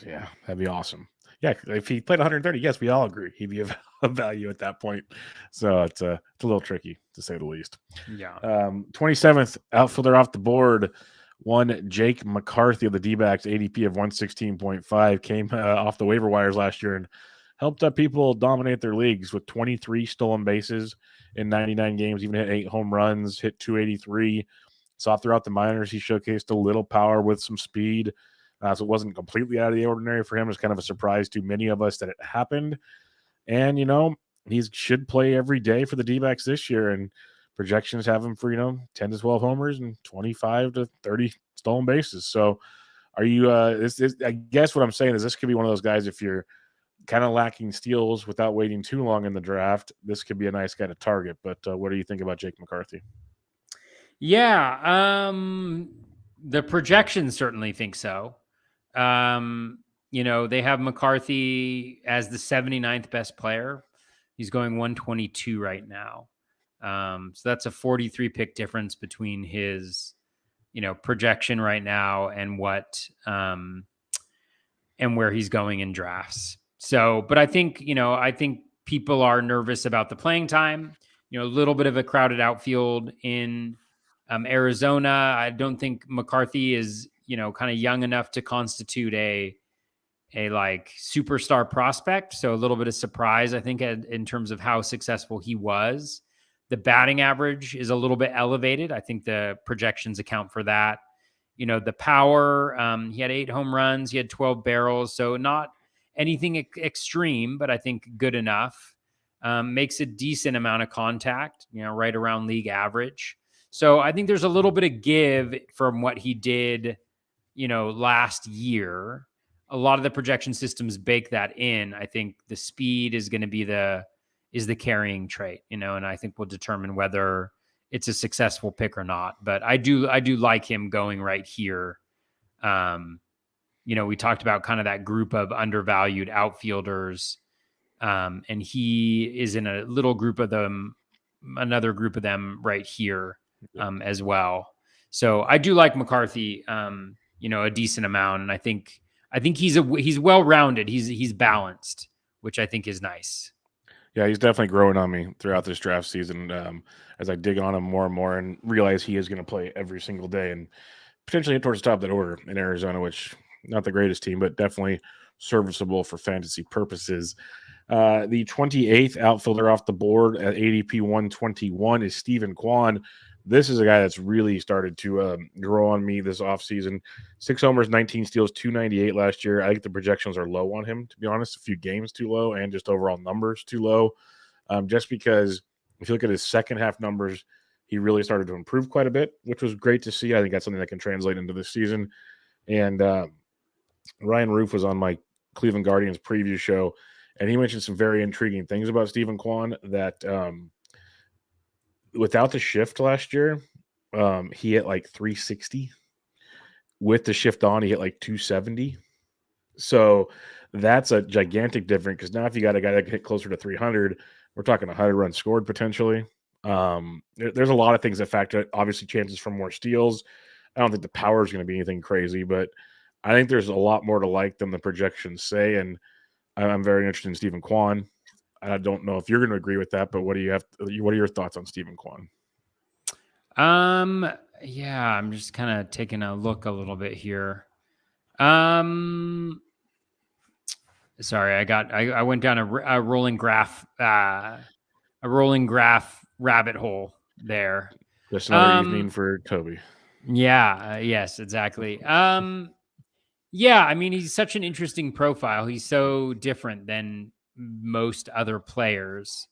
Yeah, that'd be awesome. Yeah, if he played 130, yes, we all agree he'd be a value at that point. So it's a little tricky to say the least. Yeah. 27th outfielder off the board. One Jake McCarthy of the D-backs, ADP of 116.5, came off the waiver wires last year and helped people dominate their leagues with 23 stolen bases in 99 games, even hit 8 home runs, hit 283. Saw throughout the minors, he showcased a little power with some speed. So it wasn't completely out of the ordinary for him. It was kind of a surprise to many of us that it happened. And, he should play every day for the D-backs this year. And projections have him for, 10 to 12 homers and 25 to 30 stolen bases. So are you, I guess what I'm saying is this could be one of those guys, if you're kind of lacking steals without waiting too long in the draft, this could be a nice guy to target. But what do you think about Jake McCarthy? Yeah. The projections certainly think so. They have McCarthy as the 79th best player. He's going 122 right now. So that's a 43 pick difference between his, projection right now and and where he's going in drafts. So, but I think people are nervous about the playing time, a little bit of a crowded outfield in Arizona. I don't think McCarthy is, kind of young enough to constitute a like superstar prospect. So a little bit of surprise, I think, in terms of how successful he was. The batting average is a little bit elevated. I think the projections account for that. The power, he had 8 home runs, he had 12 barrels. So not anything extreme, but I think good enough. Makes a decent amount of contact, right around league average. So I think there's a little bit of give from what he did, last year. A lot of the projection systems bake that in. I think the speed is going to be the carrying trait, and I think we'll determine whether it's a successful pick or not. But I do like him going right here. we talked about kind of that group of undervalued outfielders. And he is in a little group of them, another group of them right here as well. So I do like McCarthy, a decent amount. And I think he's well-rounded. He's balanced, which I think is nice. Yeah, he's definitely growing on me throughout this draft season as I dig on him more and more and realize he is going to play every single day and potentially hit towards the top of that order in Arizona, which not the greatest team, but definitely serviceable for fantasy purposes. The 28th outfielder off the board at ADP 121 is Stephen Kwan. This is a guy that's really started to grow on me this offseason. 6 homers, 19 steals, 298 last year. I think the projections are low on him, to be honest. A few games too low and just overall numbers too low. Just because if you look at his second half numbers, he really started to improve quite a bit, which was great to see. I think that's something that can translate into this season. And Ryan Roof was on my Cleveland Guardians preview show, and he mentioned some very intriguing things about Stephen Kwan that without the shift last year, he hit like 360. With the shift on, he hit like 270. So that's a gigantic difference because now if you got a guy that can hit closer to 300, we're talking 100 runs scored potentially. There's a lot of things that factor. Obviously, chances for more steals. I don't think the power is going to be anything crazy, but I think there's a lot more to like than the projections say. And I'm very interested in Stephen Kwan. I don't know if you're going to agree with that, but what are your thoughts on Stephen Kwan? Yeah, I'm just kind of taking a look a little bit here. Sorry, I went down a rolling graph rabbit hole there. Just another evening for Toby. Yeah, yes, exactly. Yeah, I mean, he's such an interesting profile. He's so different than most other players.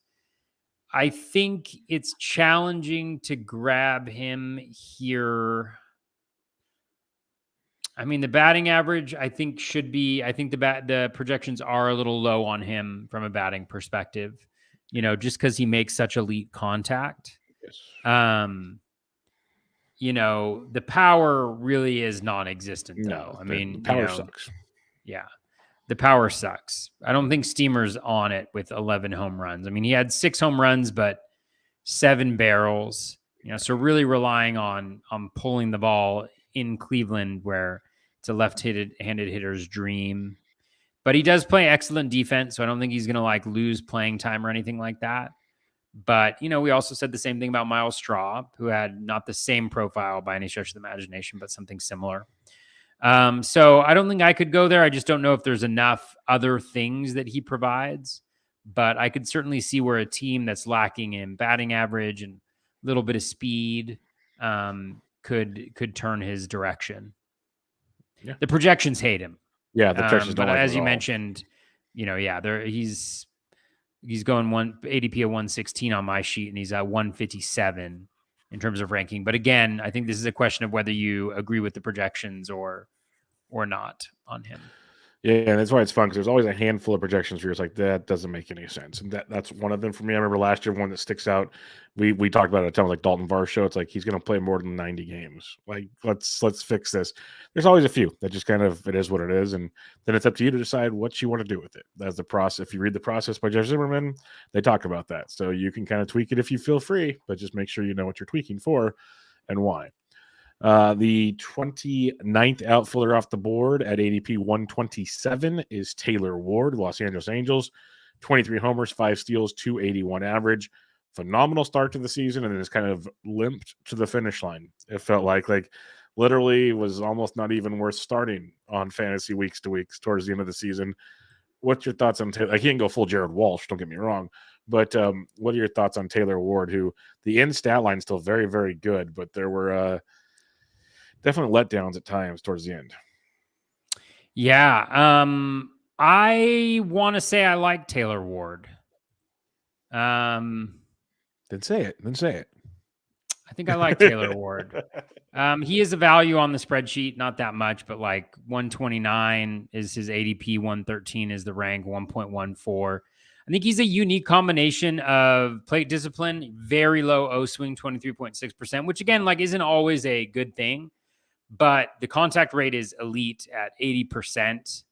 I think it's challenging to grab him here. I mean, the batting average, I think the projections are a little low on him from a batting perspective, just because he makes such elite contact. Yes. The power really is non-existent, though. No, I mean, the power sucks. Yeah. The power sucks. I don't think Steamer's on it with 11 home runs. I mean, he had 6 home runs, but 7 barrels, so really relying on pulling the ball in Cleveland where it's a left-handed hitter's dream. But he does play excellent defense, so I don't think he's going to lose playing time or anything like that. But, we also said the same thing about Miles Straw, who had not the same profile by any stretch of the imagination, but something similar. So I don't think I could go there. I just don't know if there's enough other things that he provides. But I could certainly see where a team that's lacking in batting average and a little bit of speed could turn his direction. Yeah. The projections hate him. Yeah, the projections don't but like as him you at all. mentioned, he's going ADP of 116 on my sheet, and he's at 157 in terms of ranking. But again, I think this is a question of whether you agree with the projections or not on him. Yeah, and that's why it's fun because there's always a handful of projections where it's like that doesn't make any sense, and that's one of them for me. I remember last year one that sticks out. We talked about it a ton, like Dalton Varsho. It's like he's going to play more than 90 games. Like let's fix this. There's always a few that just kind of it is what it is, and then it's up to you to decide what you want to do with it. That's the process. If you read the process by Jeff Zimmerman, they talk about that, so you can kind of tweak it if you feel free, but just make sure you know what you're tweaking for and why. The 29th outfielder off the board at ADP 127 is Taylor Ward, Los Angeles Angels. 23 homers, 5 steals, 281 average. Phenomenal start to the season, and then it's kind of limped to the finish line. It felt like literally was almost not even worth starting on fantasy weeks to weeks towards the end of the season. What's your thoughts on Taylor? He didn't go full Jared Walsh, don't get me wrong. But what are your thoughts on Taylor Ward, who the end stat line is still very, very good, but there were definitely letdowns at times towards the end. Yeah. I want to say I like Taylor Ward. Then say it. I think I like Taylor Ward. He is a value on the spreadsheet, not that much, but 129 is his ADP, 113 is the rank, 1.14. I think he's a unique combination of plate discipline, very low O swing, 23.6%, which again, isn't always a good thing. but the contact rate is elite at 80%.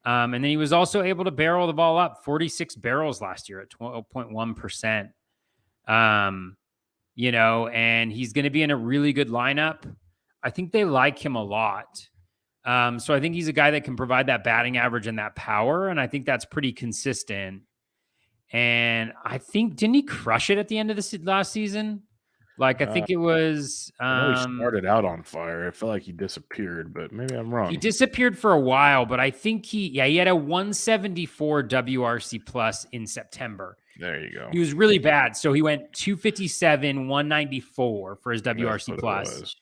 And then he was also able to barrel the ball up 46 barrels last year at 12.1%. And he's going to be in a really good lineup. I think they like him a lot. So I think he's a guy that can provide that batting average and that power. And I think that's pretty consistent. And I think, didn't he crush it at the end of the last season? Like, I think it was. I know he started out on fire. I felt like he disappeared, but maybe I'm wrong. He disappeared for a while, but I think he had a 174 WRC plus in September. There you go. He was really bad. So he went 257, 194 for his WRC plus.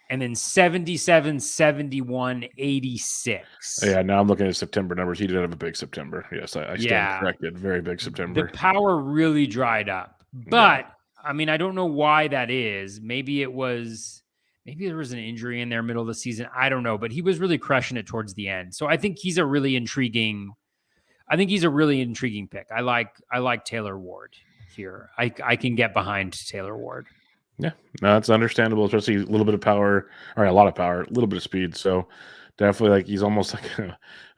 And then 77, 71, 86. Yeah, now I'm looking at September numbers. He did have a big September. Yes, I stand corrected. Very big September. The power really dried up. But, I mean, I don't know why that is. Maybe there was an injury in there middle of the season. I don't know. But he was really crushing it towards the end. So I think he's a really intriguing pick. I like Taylor Ward here. I can get behind Taylor Ward. Yeah, no, that's understandable, especially a little bit of power, or a lot of power, a little bit of speed. So definitely, like, he's almost like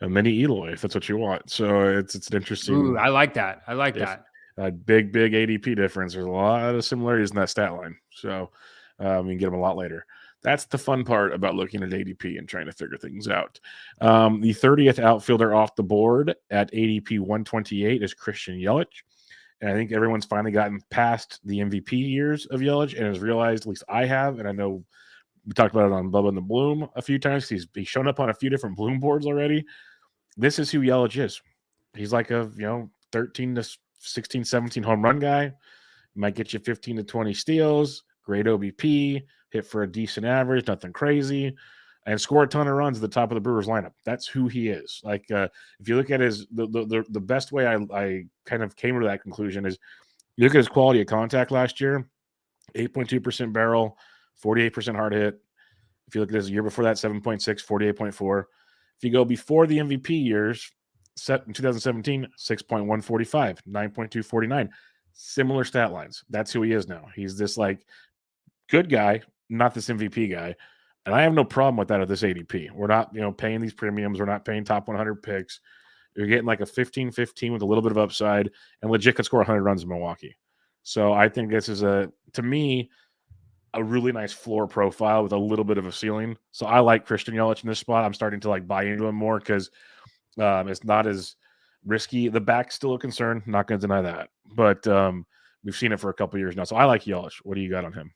a mini Eloy, if that's what you want. So it's an interesting. Ooh, I like that. That. A big ADP difference. There's a lot of similarities in that stat line. So you can get them a lot later. That's the fun part about looking at ADP and trying to figure things out. The 30th outfielder off the board at ADP 128 is Christian Yelich. And I think everyone's finally gotten past the MVP years of Yelich and has realized, at least I have, and I know we talked about it on Bubba and the Bloom a few times. He's shown up on a few different Bloom boards already. This is who Yelich is. He's like a 13 to 16, 17 home run guy. Might get you 15 to 20 steals, great OBP, hit for a decent average, nothing crazy, and score a ton of runs at the top of the Brewers lineup. That's who he is. Like, if you look at the best way I kind of came to that conclusion is you look at his quality of contact last year, 8.2% barrel, 48% hard hit. If you look at his year before that, 7.6, 48.4. If you go before the MVP years, set in 2017, 6.145, 9.249. Similar stat lines. That's who he is now. He's this like good guy, not this MVP guy. And I have no problem with that at this ADP. We're not, paying these premiums. We're not paying top 100 picks. You're getting like a 15-15 with a little bit of upside and legit could score 100 runs in Milwaukee. So I think this is to me, a really nice floor profile with a little bit of a ceiling. So I like Christian Yelich in this spot. I'm starting to like buy into him more because it's not as risky. The back's still a concern. Not going to deny that. But we've seen it for a couple years now. So I like Yelich. What do you got on him?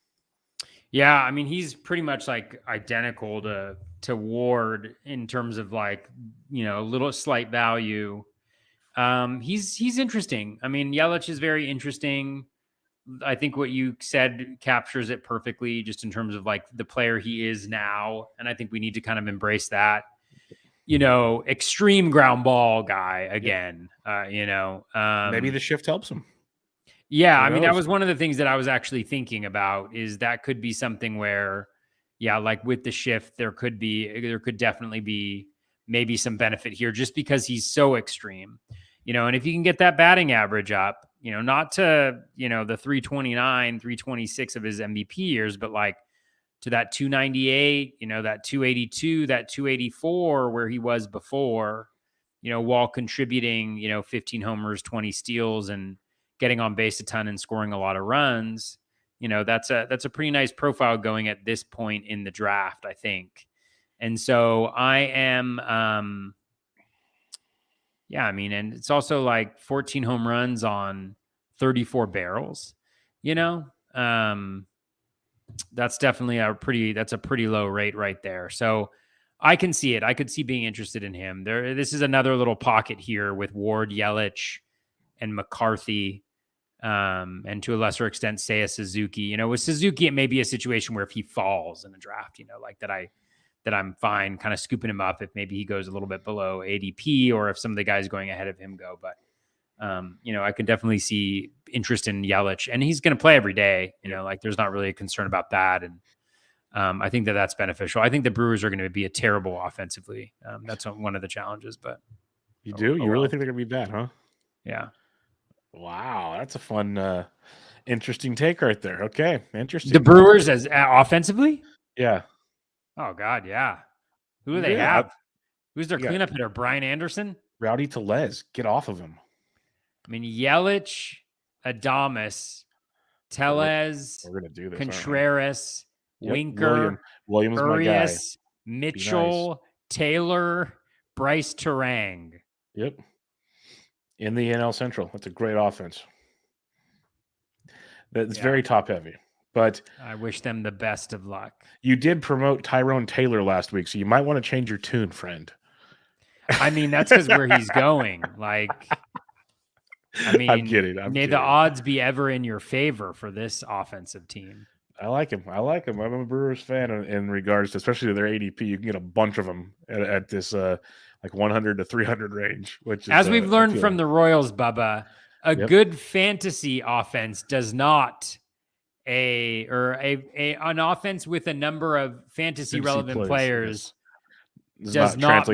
Yeah, I mean, he's pretty much like identical to Ward in terms of like, a little slight value. He's interesting. I mean, Yelich is very interesting. I think what you said captures it perfectly just in terms of like the player he is now. And I think we need to kind of embrace that, extreme ground ball guy again, maybe the shift helps him. Yeah, I mean, that was one of the things that I was actually thinking about is that could be something where, like with the shift, there could definitely be maybe some benefit here just because he's so extreme, and if you can get that batting average up, not to, the 329, 326 of his MVP years, but like to that 298, that 282, that 284 where he was before, while contributing, 15 homers, 20 steals and getting on base a ton and scoring a lot of runs, that's a pretty nice profile going at this point in the draft, I think. And so I am, and it's also like 14 home runs on 34 barrels, that's definitely a pretty low rate right there. So I can see it. I could see being interested in him there. This is another little pocket here with Ward, Yelich, and McCarthy. And to a lesser extent, Seiya Suzuki. With Suzuki, it may be a situation where if he falls in the draft, like that I'm fine kind of scooping him up if maybe he goes a little bit below ADP or if some of the guys going ahead of him go. But, I could definitely see interest in Yelich and he's going to play every day, like there's not really a concern about that. And I think that's beneficial. I think the Brewers are going to be a terrible offensively. That's one of the challenges, but. You do? You really think they're going to be bad, huh? Yeah. Wow, that's a fun, interesting take right there. Okay, interesting. The Brewers as offensively? Yeah. Oh God, yeah. Who do they Yeah, have? Who's their you got cleanup hitter? Brian Anderson? Rowdy Tellez. Get off of him. I mean, Yelich, Adames, We're, Tellez, we're gonna do this, aren't we? Contreras, Yep. Williams Winker, is my guy. Urias, Be nice. Mitchell, Taylor, Bryce Terang. Yep. In the NL Central. That's a great offense. That's very top heavy. But I wish them the best of luck. you did promote Tyrone Taylor last week, so you might want to change your tune, friend. I mean, that's because where he's going. Like, I mean, I'm kidding. may the odds be ever in your favor for this offensive team. I like him. I'm a Brewers fan in regards to, especially to their ADP. You can get a bunch of them at this like 100 to 300 range, which is, as we've learned from the Royals, Bubba, good fantasy offense does not an offense with a number of fantasy relevant players does not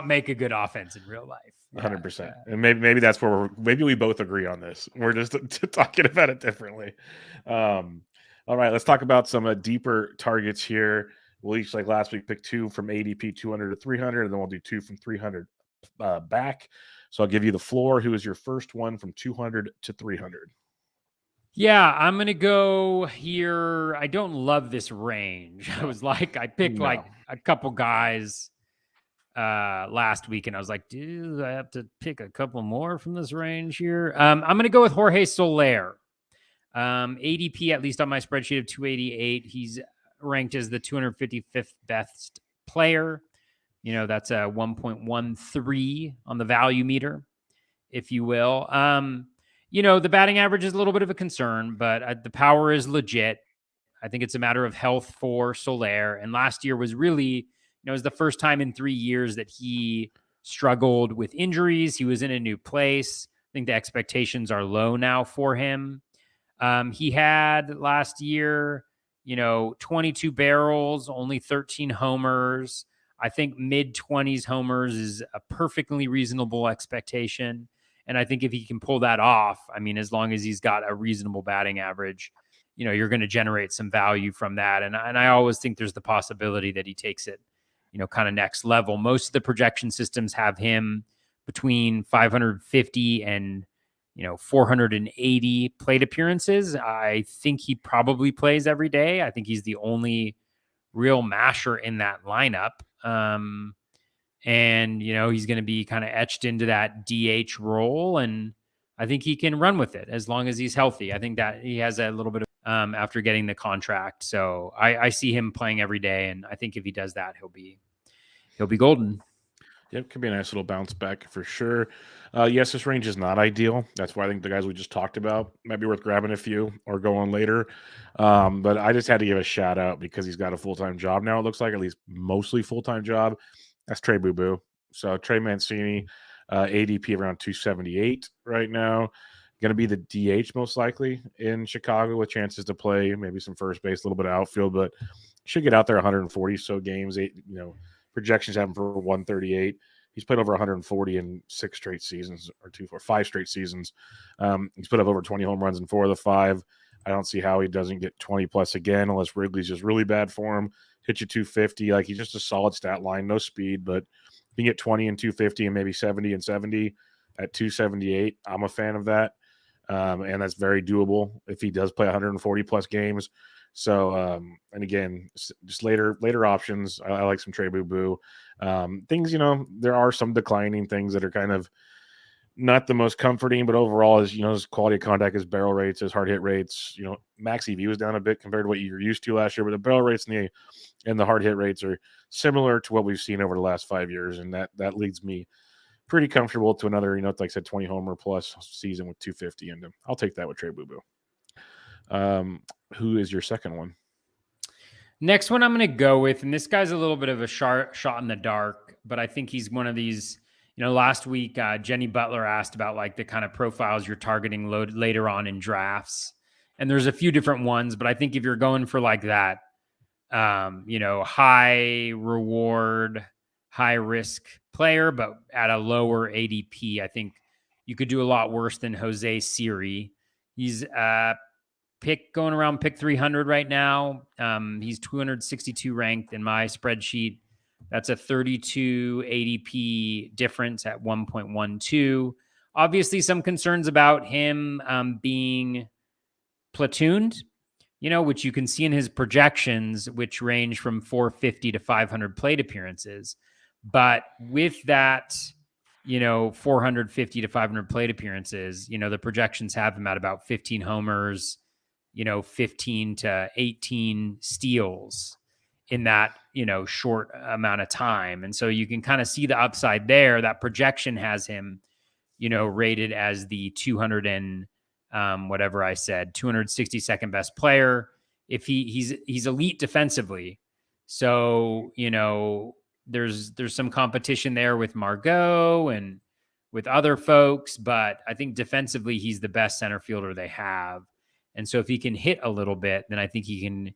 make a good offense in real life. 100%. And maybe that's where maybe we both agree on this. We're just talking about it differently. All right, let's talk about some deeper targets here. We'll each, like last week, pick two from ADP 200 to 300, and then we'll do two from 300 back. So I'll give you the floor. Who is your first one from 200 to 300? Yeah, I'm going to go here. I don't love this range. I picked like a couple guys last week, and I was like, dude, I have to pick a couple more from this range here. I'm going to go with Jorge Soler. ADP, at least on my spreadsheet, of 288. He's ranked as the 255th best player. You know, that's a 1.13 on the value meter, if you will. You know, the batting average is a little bit of a concern, but the power is legit. I think it's a matter of health for Soler. And last year was really, you know, it was the first time in 3 years that he struggled with injuries. He was in a new place. I think the expectations are low now for him. He had last year, you know, 22 barrels, only 13 homers. I think mid-20s homers is a perfectly reasonable expectation. And I think if he can pull that off, I mean, as long as he's got a reasonable batting average, you know, you're going to generate some value from that. And I always think there's the possibility that he takes it, you know, kind of next level. Most of the projection systems have him between 550 and, you know, 480 plate appearances. I think he probably plays every day. I think he's the only real masher in that lineup. And, you know, he's going to be kind of etched into that DH role. And I think he can run with it as long as he's healthy. I think that he has a little bit of after getting the contract. So I see him playing every day. And I think if he does that, he'll be golden. Yep, could be a nice little bounce back for sure. Yes, this range is not ideal. That's why I think the guys we just talked about might be worth grabbing a few or going later. But I just had to give a shout out because he's got a full-time job now, it looks like, at least mostly full-time job. That's Trey Boo. So Trey Mancini, ADP around 278 right now. Going to be the DH most likely in Chicago with chances to play maybe some first base, a little bit of outfield, but should get out there 140 so games. Projections have him for 138. He's played over 140 in 6 straight seasons, or 5 straight seasons. He's put up over 20 home runs in 4 of the 5. I don't see how he doesn't get 20 plus again, unless Wrigley's just really bad for him. Hit you 250. Like, he's just a solid stat line, no speed, but you can get 20 and 250 and maybe 70 and 70 at 278. I'm a fan of that. And that's very doable if he does play 140 plus games. So, and again, just later options. I like some Trey Boo. Things, you know, there are some declining things that are kind of not the most comforting, but overall, is, you know, his quality of contact, his barrel rates, his hard hit rates, you know, max EV was down a bit compared to what you're used to last year, but the barrel rates and the hard hit rates are similar to what we've seen over the last 5 years. And that leads me pretty comfortable to another, you know, like I said, 20 homer plus season with 250 in him. I'll take that with Trey Boo. Who is your second one? Next one I'm going to go with, and this guy's a little bit of a shot in the dark, but I think he's one of these, you know, last week, Jenny Butler asked about like the kind of profiles you're targeting later on in drafts. And there's a few different ones, but I think if you're going for like that, you know, high reward, high risk player, but at a lower ADP, I think you could do a lot worse than Jose Siri. He's going around pick 300 right now. He's 262 ranked in my spreadsheet. That's a 32 ADP difference at 1.12. Obviously, some concerns about him being platooned, which you can see in his projections, which range from 450 to 500 plate appearances. But with that, 450 to 500 plate appearances, the projections have him at about 15 homers, 15 to 18 steals in that, short amount of time. And so you can kind of see the upside there. That projection has him, rated as the 200 and whatever I said, 262nd best player. If he's elite defensively. So, there's some competition there with Margot and with other folks, but I think defensively he's the best center fielder they have. And so if he can hit a little bit, then I think he can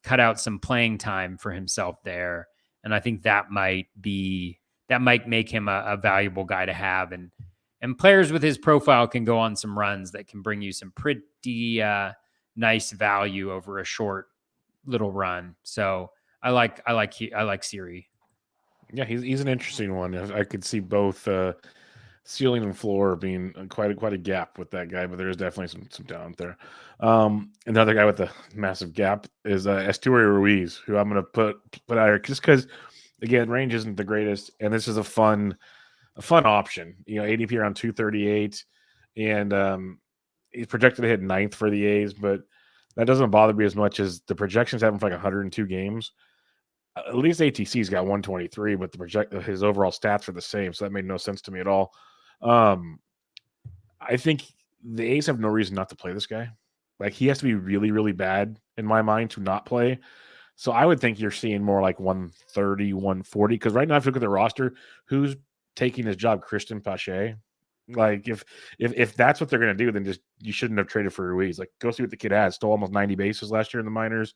cut out some playing time for himself there. And I think that might make him a valuable guy to have. And players with his profile can go on some runs that can bring you some pretty nice value over a short little run. So I like Siri. Yeah, he's an interesting one. I could see both ceiling and floor being quite a gap with that guy, but there is definitely some talent there. Another guy with a massive gap is Estuary Ruiz, who I'm going to put out here just because, again, range isn't the greatest, and this is a fun option. ADP around 238, and he's projected to hit ninth for the A's, but that doesn't bother me as much as the projections have him for like 102 games. At least ATC's got 123, but his overall stats are the same, so that made no sense to me at all. I think the A's have no reason not to play this guy. Like, he has to be really, really bad in my mind to not play. So I would think you're seeing more like 130, 140. Because right now, if you look at the roster, who's taking his job? Christian Pache. Like, if that's what they're going to do, then you shouldn't have traded for Ruiz. Like, go see what the kid has. Stole almost 90 bases last year in the minors.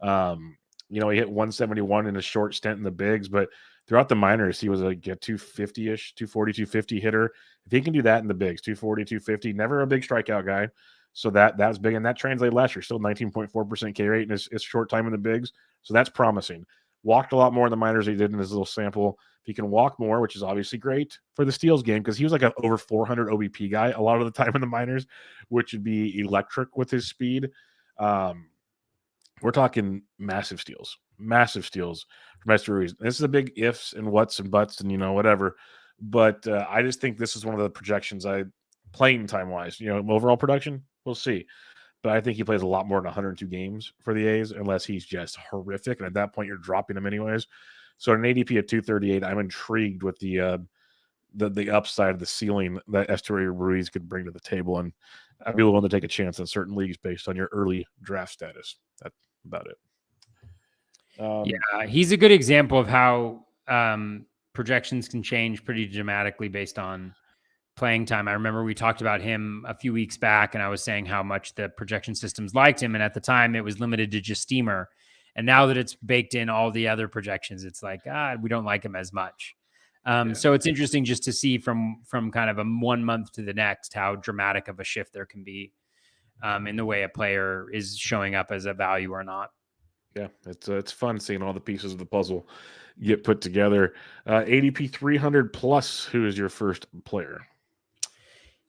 He hit 171 in a short stint in the bigs, but throughout the minors, he was a 250-ish, 240, 250 hitter. If he can do that in the bigs, 240, 250, never a big strikeout guy. So that's big, and that translated last year. Still 19.4% K rate in his short time in the bigs. So that's promising. Walked a lot more in the minors than he did in his little sample. If he can walk more, which is obviously great for the steals game, because he was like an over 400 OBP guy a lot of the time in the minors, which would be electric with his speed. We're talking massive steals from Esteury Ruiz. This is a big ifs and whats and buts and whatever. But I just think this is one of the projections playing time wise, overall production, we'll see. But I think he plays a lot more than 102 games for the A's unless he's just horrific. And at that point, you're dropping him anyways. So an ADP of 238, I'm intrigued with the upside of the ceiling that Estuary Ruiz could bring to the table. And I'd be willing to take a chance in certain leagues based on your early draft status. That's about it. Yeah, he's a good example of how projections can change pretty dramatically based on playing time. I remember we talked about him a few weeks back, and I was saying how much the projection systems liked him. And at the time, it was limited to just Steamer. And now that it's baked in all the other projections, it's like, we don't like him as much. So it's interesting just to see from kind of a 1 month to the next how dramatic of a shift there can be in the way a player is showing up as a value or not. Yeah, it's fun seeing all the pieces of the puzzle get put together. ADP 300 plus, who is your first player?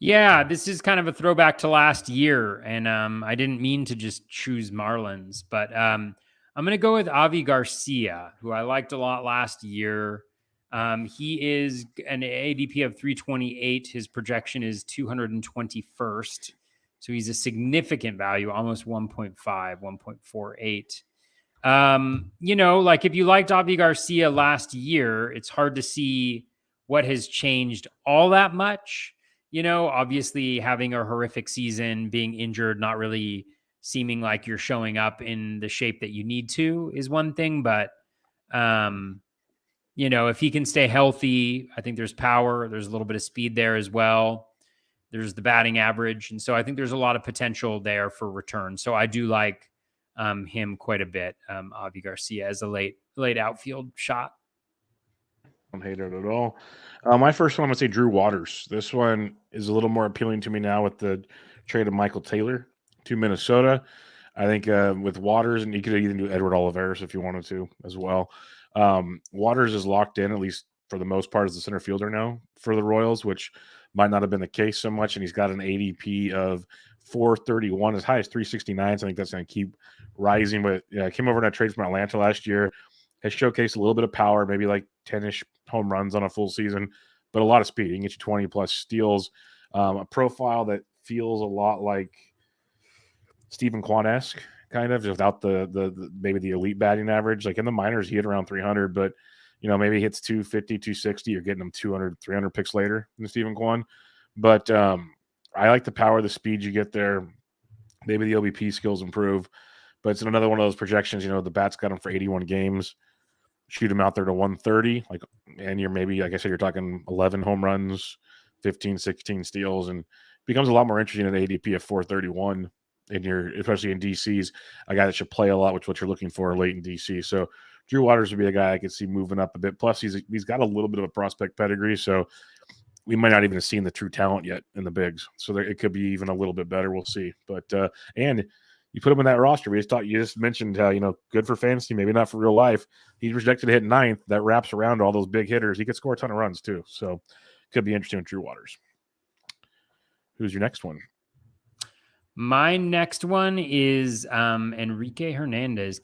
Yeah, this is kind of a throwback to last year, and I didn't mean to just choose Marlins, but I'm going to go with Avi Garcia, who I liked a lot last year. He is an ADP of 328. His projection is 221st. So he's a significant value, almost 1.5, 1.48. Like if you liked Avi Garcia last year, it's hard to see what has changed all that much. Obviously having a horrific season, being injured, not really seeming like you're showing up in the shape that you need to is one thing. But, if he can stay healthy, I think there's power. There's a little bit of speed there as well. There's the batting average. And so I think there's a lot of potential there for return. So I do like him quite a bit, Avi Garcia, as a late outfield shot. I don't hate it at all. My first one, I'm going to say Drew Waters. This one is a little more appealing to me now with the trade of Michael Taylor. to Minnesota. I think with Waters, and you could even do Edward Olivares if you wanted to as well. Waters is locked in, at least for the most part, as the center fielder now for the Royals, which might not have been the case so much. And he's got an ADP of 431, as high as 369. So I think that's going to keep rising. But came over in that trade from Atlanta last year, has showcased a little bit of power, maybe like 10-ish home runs on a full season, but a lot of speed. He can get you 20 plus steals. A profile that feels a lot like Stephen Kwan-esque, kind of, without the maybe the elite batting average. Like in the minors, he hit around 300, but maybe he hits 250, 260. You're getting him 200, 300 picks later than Stephen Kwan. But I like the power, the speed you get there. Maybe the OBP skills improve, but it's another one of those projections. The bat's got him for 81 games. Shoot him out there to 130, and you're maybe, like I said, you're talking 11 home runs, 15, 16 steals, and becomes a lot more interesting at an ADP of 431. Especially in DCs, a guy that should play a lot, which is what you're looking for late in DC. So Drew Waters would be a guy I could see moving up a bit. Plus, he's got a little bit of a prospect pedigree, so we might not even have seen the true talent yet in the bigs. So it could be even a little bit better. We'll see. But and you put him in that roster. You just mentioned how good for fantasy, maybe not for real life. He's projected to hit ninth. That wraps around all those big hitters. He could score a ton of runs too. So could be interesting with Drew Waters. Who's your next one? My next one is Kike Hernandez.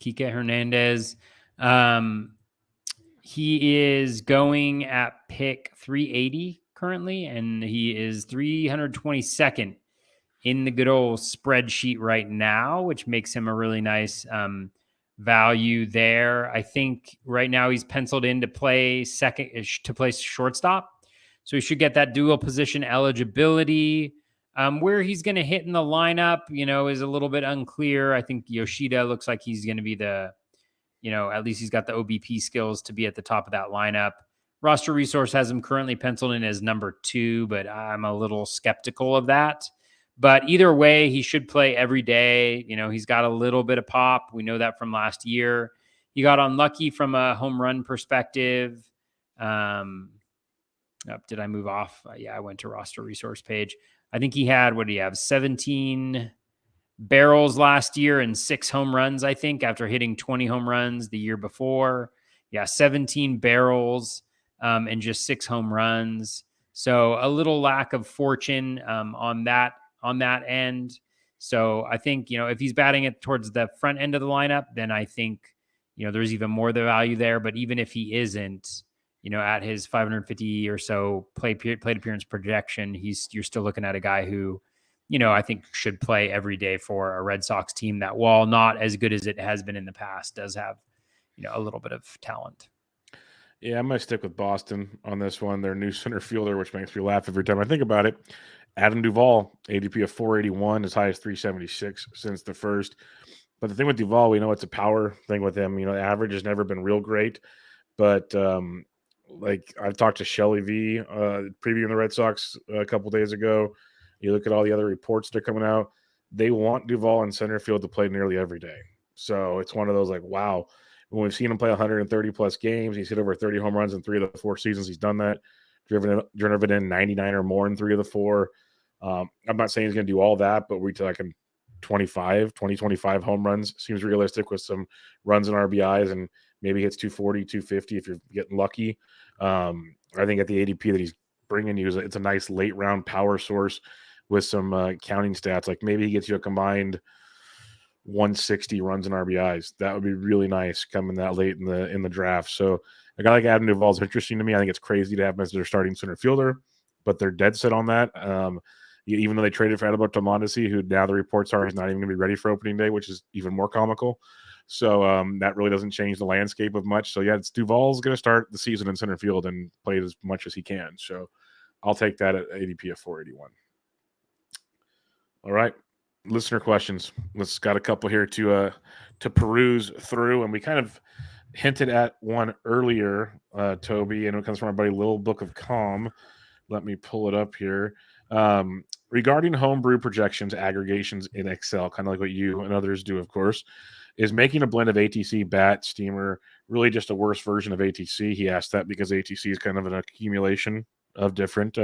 He is going at pick 380 currently, and he is 322nd in the good old spreadsheet right now, which makes him a really nice value there. I think right now he's penciled in to play shortstop. So he should get that dual position eligibility. Where he's going to hit in the lineup, is a little bit unclear. I think Yoshida looks like he's going to be at least he's got the OBP skills to be at the top of that lineup. Roster Resource has him currently penciled in as number 2, but I'm a little skeptical of that. But either way, he should play every day. He's got a little bit of pop. We know that from last year. He got unlucky from a home run perspective. Did I move off? I went to Roster Resource page. I think he had, 17 barrels last year and 6 home runs, I think, after hitting 20 home runs the year before. 17 barrels and just 6 home runs. So a little lack of fortune on that end. So I think, if he's batting it towards the front end of the lineup, then I think, there's even more the value there. But even if he isn't, at his 550 or so plate appearance projection, you're still looking at a guy who, I think should play every day for a Red Sox team that, while not as good as it has been in the past, does have, a little bit of talent. Yeah, I'm going to stick with Boston on this one. Their new center fielder, which makes me laugh every time I think about it. Adam Duvall, ADP of 481, as high as 376 since the first. But the thing with Duvall, we know it's a power thing with him. The average has never been real great. But I've talked to Shelly V previewing the Red Sox a couple days ago. You look at all the other reports that are coming out. They want Duvall in center field to play nearly every day. So it's one of those wow. When we've seen him play 130 plus games, he's hit over 30 home runs in 3 of the 4 seasons he's done that. Driven in 99 or more in 3 of the 4. I'm not saying he's going to do all that, but we're talking 25 home runs seems realistic with some runs and RBIs, and maybe hits 240, 250 if you're getting lucky. I think at the ADP that he's bringing you, it's a nice late round power source with some counting stats. Like maybe he gets you a combined 160 runs and RBIs. That would be really nice coming that late in the draft. So a guy like Adam Duvall is interesting to me. I think it's crazy to have him as their starting center fielder, but they're dead set on that. Even though they traded for Adalberto Mondesi, who now the reports are he's not even going to be ready for opening day, which is even more comical. So that really doesn't change the landscape of much. So it's Duvall's going to start the season in center field and play as much as he can. So I'll take that at ADP of 481. All right. Listener questions. Let's got a couple here to peruse through, and we kind of hinted at one earlier, Toby, and it comes from our buddy Little Book of Calm. Let me pull it up here. Regarding homebrew projections, aggregations in Excel, kind of like what you and others do, of course, is making a blend of ATC, BAT, Steamer, really just a worse version of ATC? He asked that because ATC is kind of an accumulation of different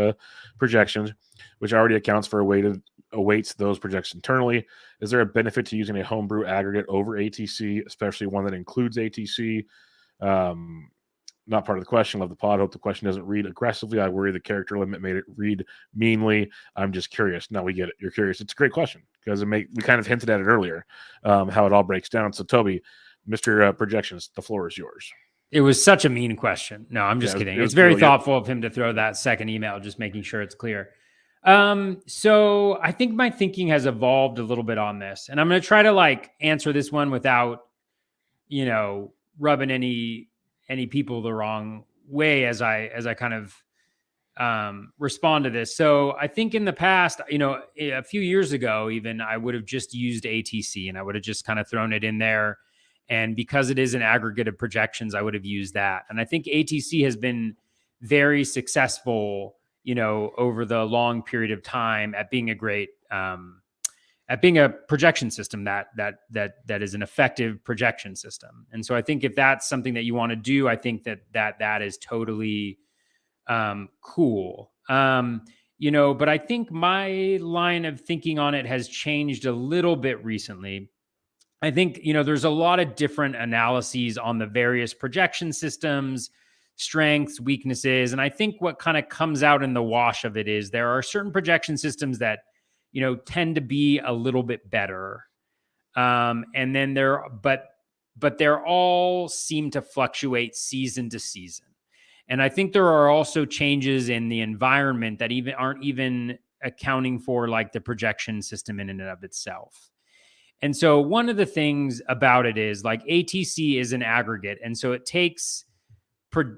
projections, which already accounts for a weighted awaits those projections internally. Is there a benefit to using a homebrew aggregate over ATC, especially one that includes ATC? Not part of the question. Love the pod. Hope the question doesn't read aggressively. I worry the character limit made it read meanly. I'm just curious. No, we get it. You're curious. It's a great question because we kind of hinted at it earlier, how it all breaks down. So, Toby, Mr. Projections, the floor is yours. It was such a mean question. No, I'm just kidding. It's very thoughtful of him to throw that second email, just making sure it's clear. So I think my thinking has evolved a little bit on this, and I'm going to try to answer this one without, rubbing any people the wrong way as I kind of respond to this. So I think in the past, a few years ago, even I would have just used ATC and I would have just kind of thrown it in there. And because it is an aggregate of projections, I would have used that. And I think ATC has been very successful, over the long period of time at being a great, at being a projection system that is an effective projection system. And so I think if that's something that you want to do, I think that is totally cool. But I think my line of thinking on it has changed a little bit recently. I think, there's a lot of different analyses on the various projection systems, strengths, weaknesses. And I think what kind of comes out in the wash of it is there are certain projection systems that, tend to be a little bit better. And then but they're all seem to fluctuate season to season. And I think there are also changes in the environment that aren't even accounting for the projection system in and of itself. And so one of the things about it is ATC is an aggregate. And so it takes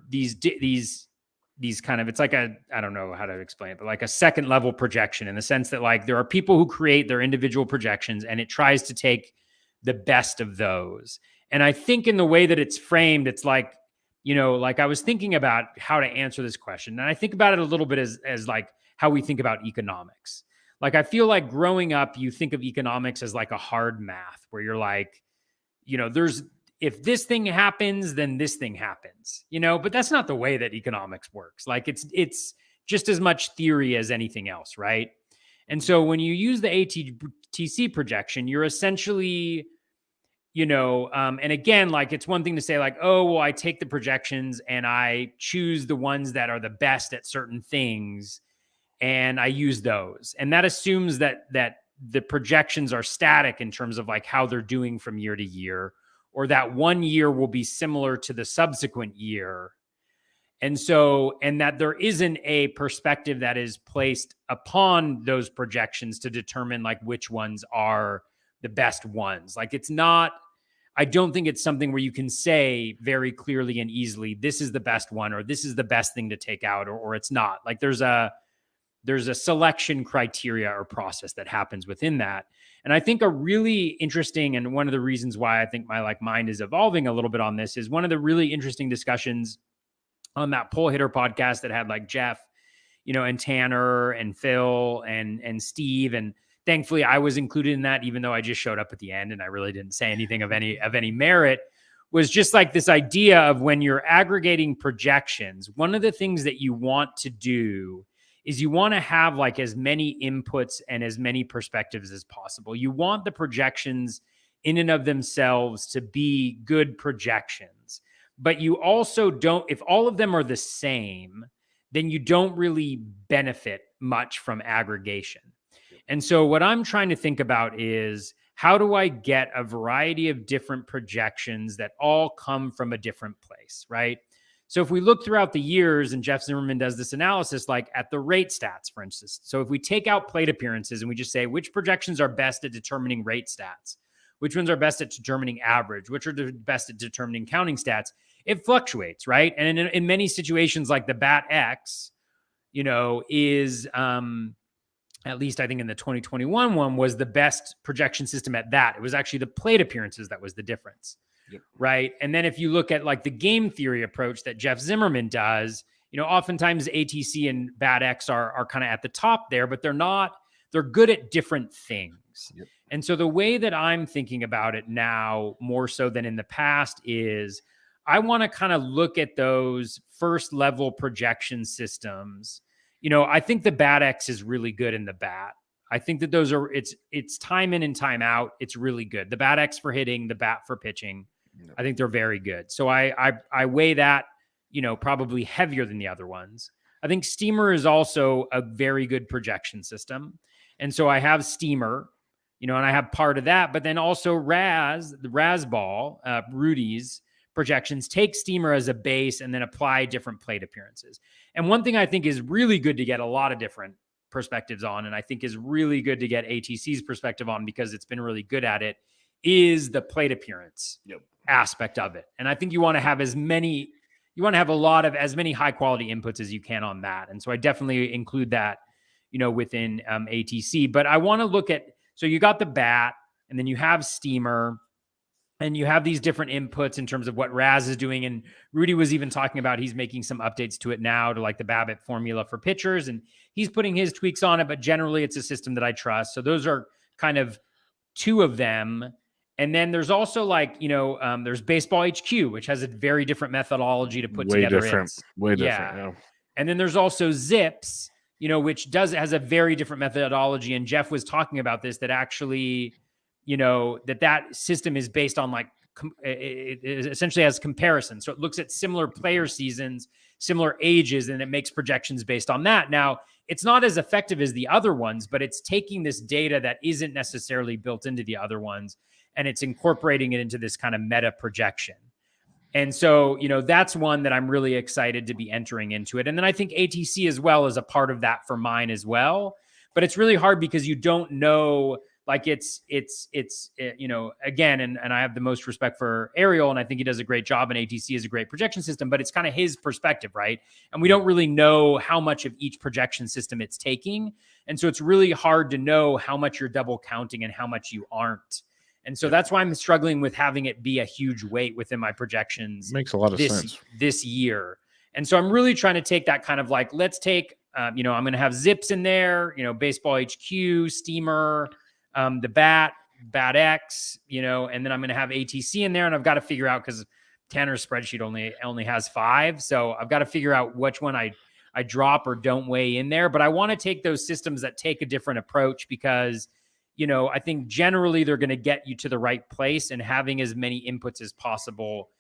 these kind of, it's I don't know how to explain it, but a second level projection in the sense that there are people who create their individual projections and it tries to take the best of those. And I think in the way that it's framed, it's I was thinking about how to answer this question. And I think about it a little bit as how we think about economics. I feel like growing up, you think of economics as a hard math where you're if this thing happens, then this thing happens, but that's not the way that economics works. It's just as much theory as anything else. Right. And so when you use the ATC projection, you're essentially, and again, it's one thing to say oh, well, I take the projections and I choose the ones that are the best at certain things and I use those. And that assumes that the projections are static in terms of how they're doing from year to year, or that one year will be similar to the subsequent year. And that there isn't a perspective that is placed upon those projections to determine which ones are the best ones. It's not, I don't think it's something where you can say very clearly and easily, this is the best one, or this is the best thing to take out, or it's not. There's a selection criteria or process that happens within that. And I think a really interesting, and one of the reasons why I think my mind is evolving a little bit on this, is one of the really interesting discussions on that Pull Hitter podcast that had Jeff, and Tanner and Phil and Steve. And thankfully I was included in that, even though I just showed up at the end and I really didn't say anything of any merit, was just this idea of when you're aggregating projections, one of the things that you want to do is you want to have as many inputs and as many perspectives as possible. You want the projections in and of themselves to be good projections, but you also don't, if all of them are the same, then you don't really benefit much from aggregation. And so what I'm trying to think about is, how do I get a variety of different projections that all come from a different place, right? So if we look throughout the years, and Jeff Zimmerman does this analysis, at the rate stats, for instance. So if we take out plate appearances and we just say, which projections are best at determining rate stats? Which ones are best at determining average? Which are the best at determining counting stats? It fluctuates, right? And in many situations, the Bat X, is, at least I think in the 2021 one, was the best projection system at that. It was actually the plate appearances that was the difference. Yep. Right. And then if you look at the game theory approach that Jeff Zimmerman does, oftentimes ATC and Bat X are kind of at the top there, but they're good at different things. Yep. And so the way that I'm thinking about it now, more so than in the past, is I want to kind of look at those first level projection systems. I think the Bat X is really good in the bat. I think that those are it's time in and time out. It's really good. The Bat X for hitting, the Bat for pitching. I think they're very good. So I weigh that, probably heavier than the other ones. I think Steamer is also a very good projection system. And so I have Steamer, and I have part of that, but then also the Razball, Rudy's projections take Steamer as a base and then apply different plate appearances. And one thing I think is really good to get a lot of different perspectives on, and I think is really good to get ATC's perspective on because it's been really good at it, is the plate appearance aspect of it. And I think you want to have as many high quality inputs as you can on that. And so I definitely include that, within ATC. But I want to look at, so you got the Bat, and then you have Steamer, and you have these different inputs in terms of what Raz is doing. And Rudy was even talking about he's making some updates to it now to like the BABIP formula for pitchers, and he's putting his tweaks on it. But generally, it's a system that I trust. So those are kind of two of them. And then there's also there's Baseball HQ, which has a very different methodology to put together. Way different. Yeah. And then there's also Zips, which has a very different methodology. And Jeff was talking about this, that actually, that system is based on it essentially has comparison. So it looks at similar player seasons, similar ages, and it makes projections based on that. Now, it's not as effective as the other ones, but it's taking this data that isn't necessarily built into the other ones, and it's incorporating it into this kind of meta projection. And so, that's one that I'm really excited to be entering into it. And then I think ATC as well is a part of that for mine as well. But it's really hard because you don't know, again, and I have the most respect for Ariel, and I think he does a great job, and ATC is a great projection system, but it's kind of his perspective, right? And we don't really know how much of each projection system it's taking. And so it's really hard to know how much you're double counting and how much you aren't. And so that's why I'm struggling with having it be a huge weight within my projections. Makes a lot of sense this year. And so I'm really trying to take that kind of let's take, I'm going to have Zips in there, Baseball HQ, Steamer, the Bat X, and then I'm going to have ATC in there. And I've got to figure out, because Tanner's spreadsheet only has 5. So I've got to figure out which one I drop or don't weigh in there. But I want to take those systems that take a different approach because, I think generally they're going to get you to the right place, and having as many inputs as possible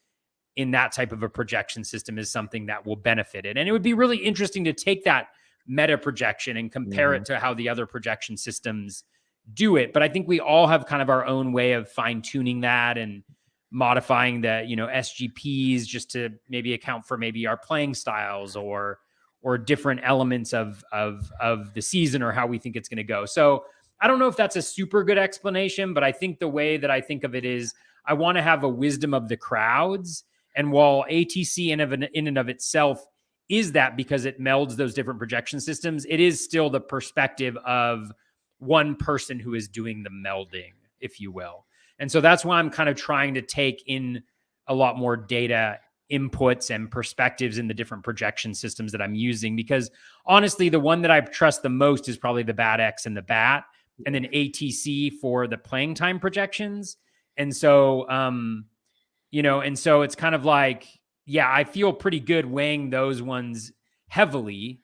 in that type of a projection system is something that will benefit it. And it would be really interesting to take that meta projection and compare it to how the other projection systems do it. But I think we all have kind of our own way of fine tuning that and modifying the, SGPs just to maybe account for maybe our playing styles or different elements of the season or how we think it's going to go. So I don't know if that's a super good explanation, but I think the way that I think of it is I want to have a wisdom of the crowds. And while ATC in and of itself is that because it melds those different projection systems, it is still the perspective of one person who is doing the melding, if you will. And so that's why I'm kind of trying to take in a lot more data inputs and perspectives in the different projection systems that I'm using, because honestly, the one that I trust the most is probably the Bat X and the Bat, and then ATC for the playing time projections. And so, and so it's kind of I feel pretty good weighing those ones heavily.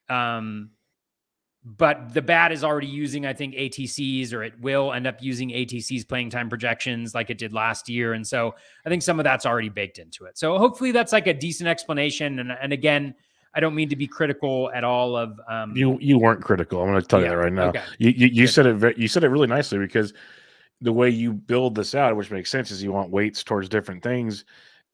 But the Bat is already using, I think, ATCs, or it will end up using ATC's playing time projections like it did last year. And so I think some of that's already baked into it. So hopefully that's a decent explanation. And again, I don't mean to be critical at all of you weren't critical. I'm going to tell you that right now. Okay. You said it. You said it really nicely, because the way you build this out, which makes sense, is you want weights towards different things.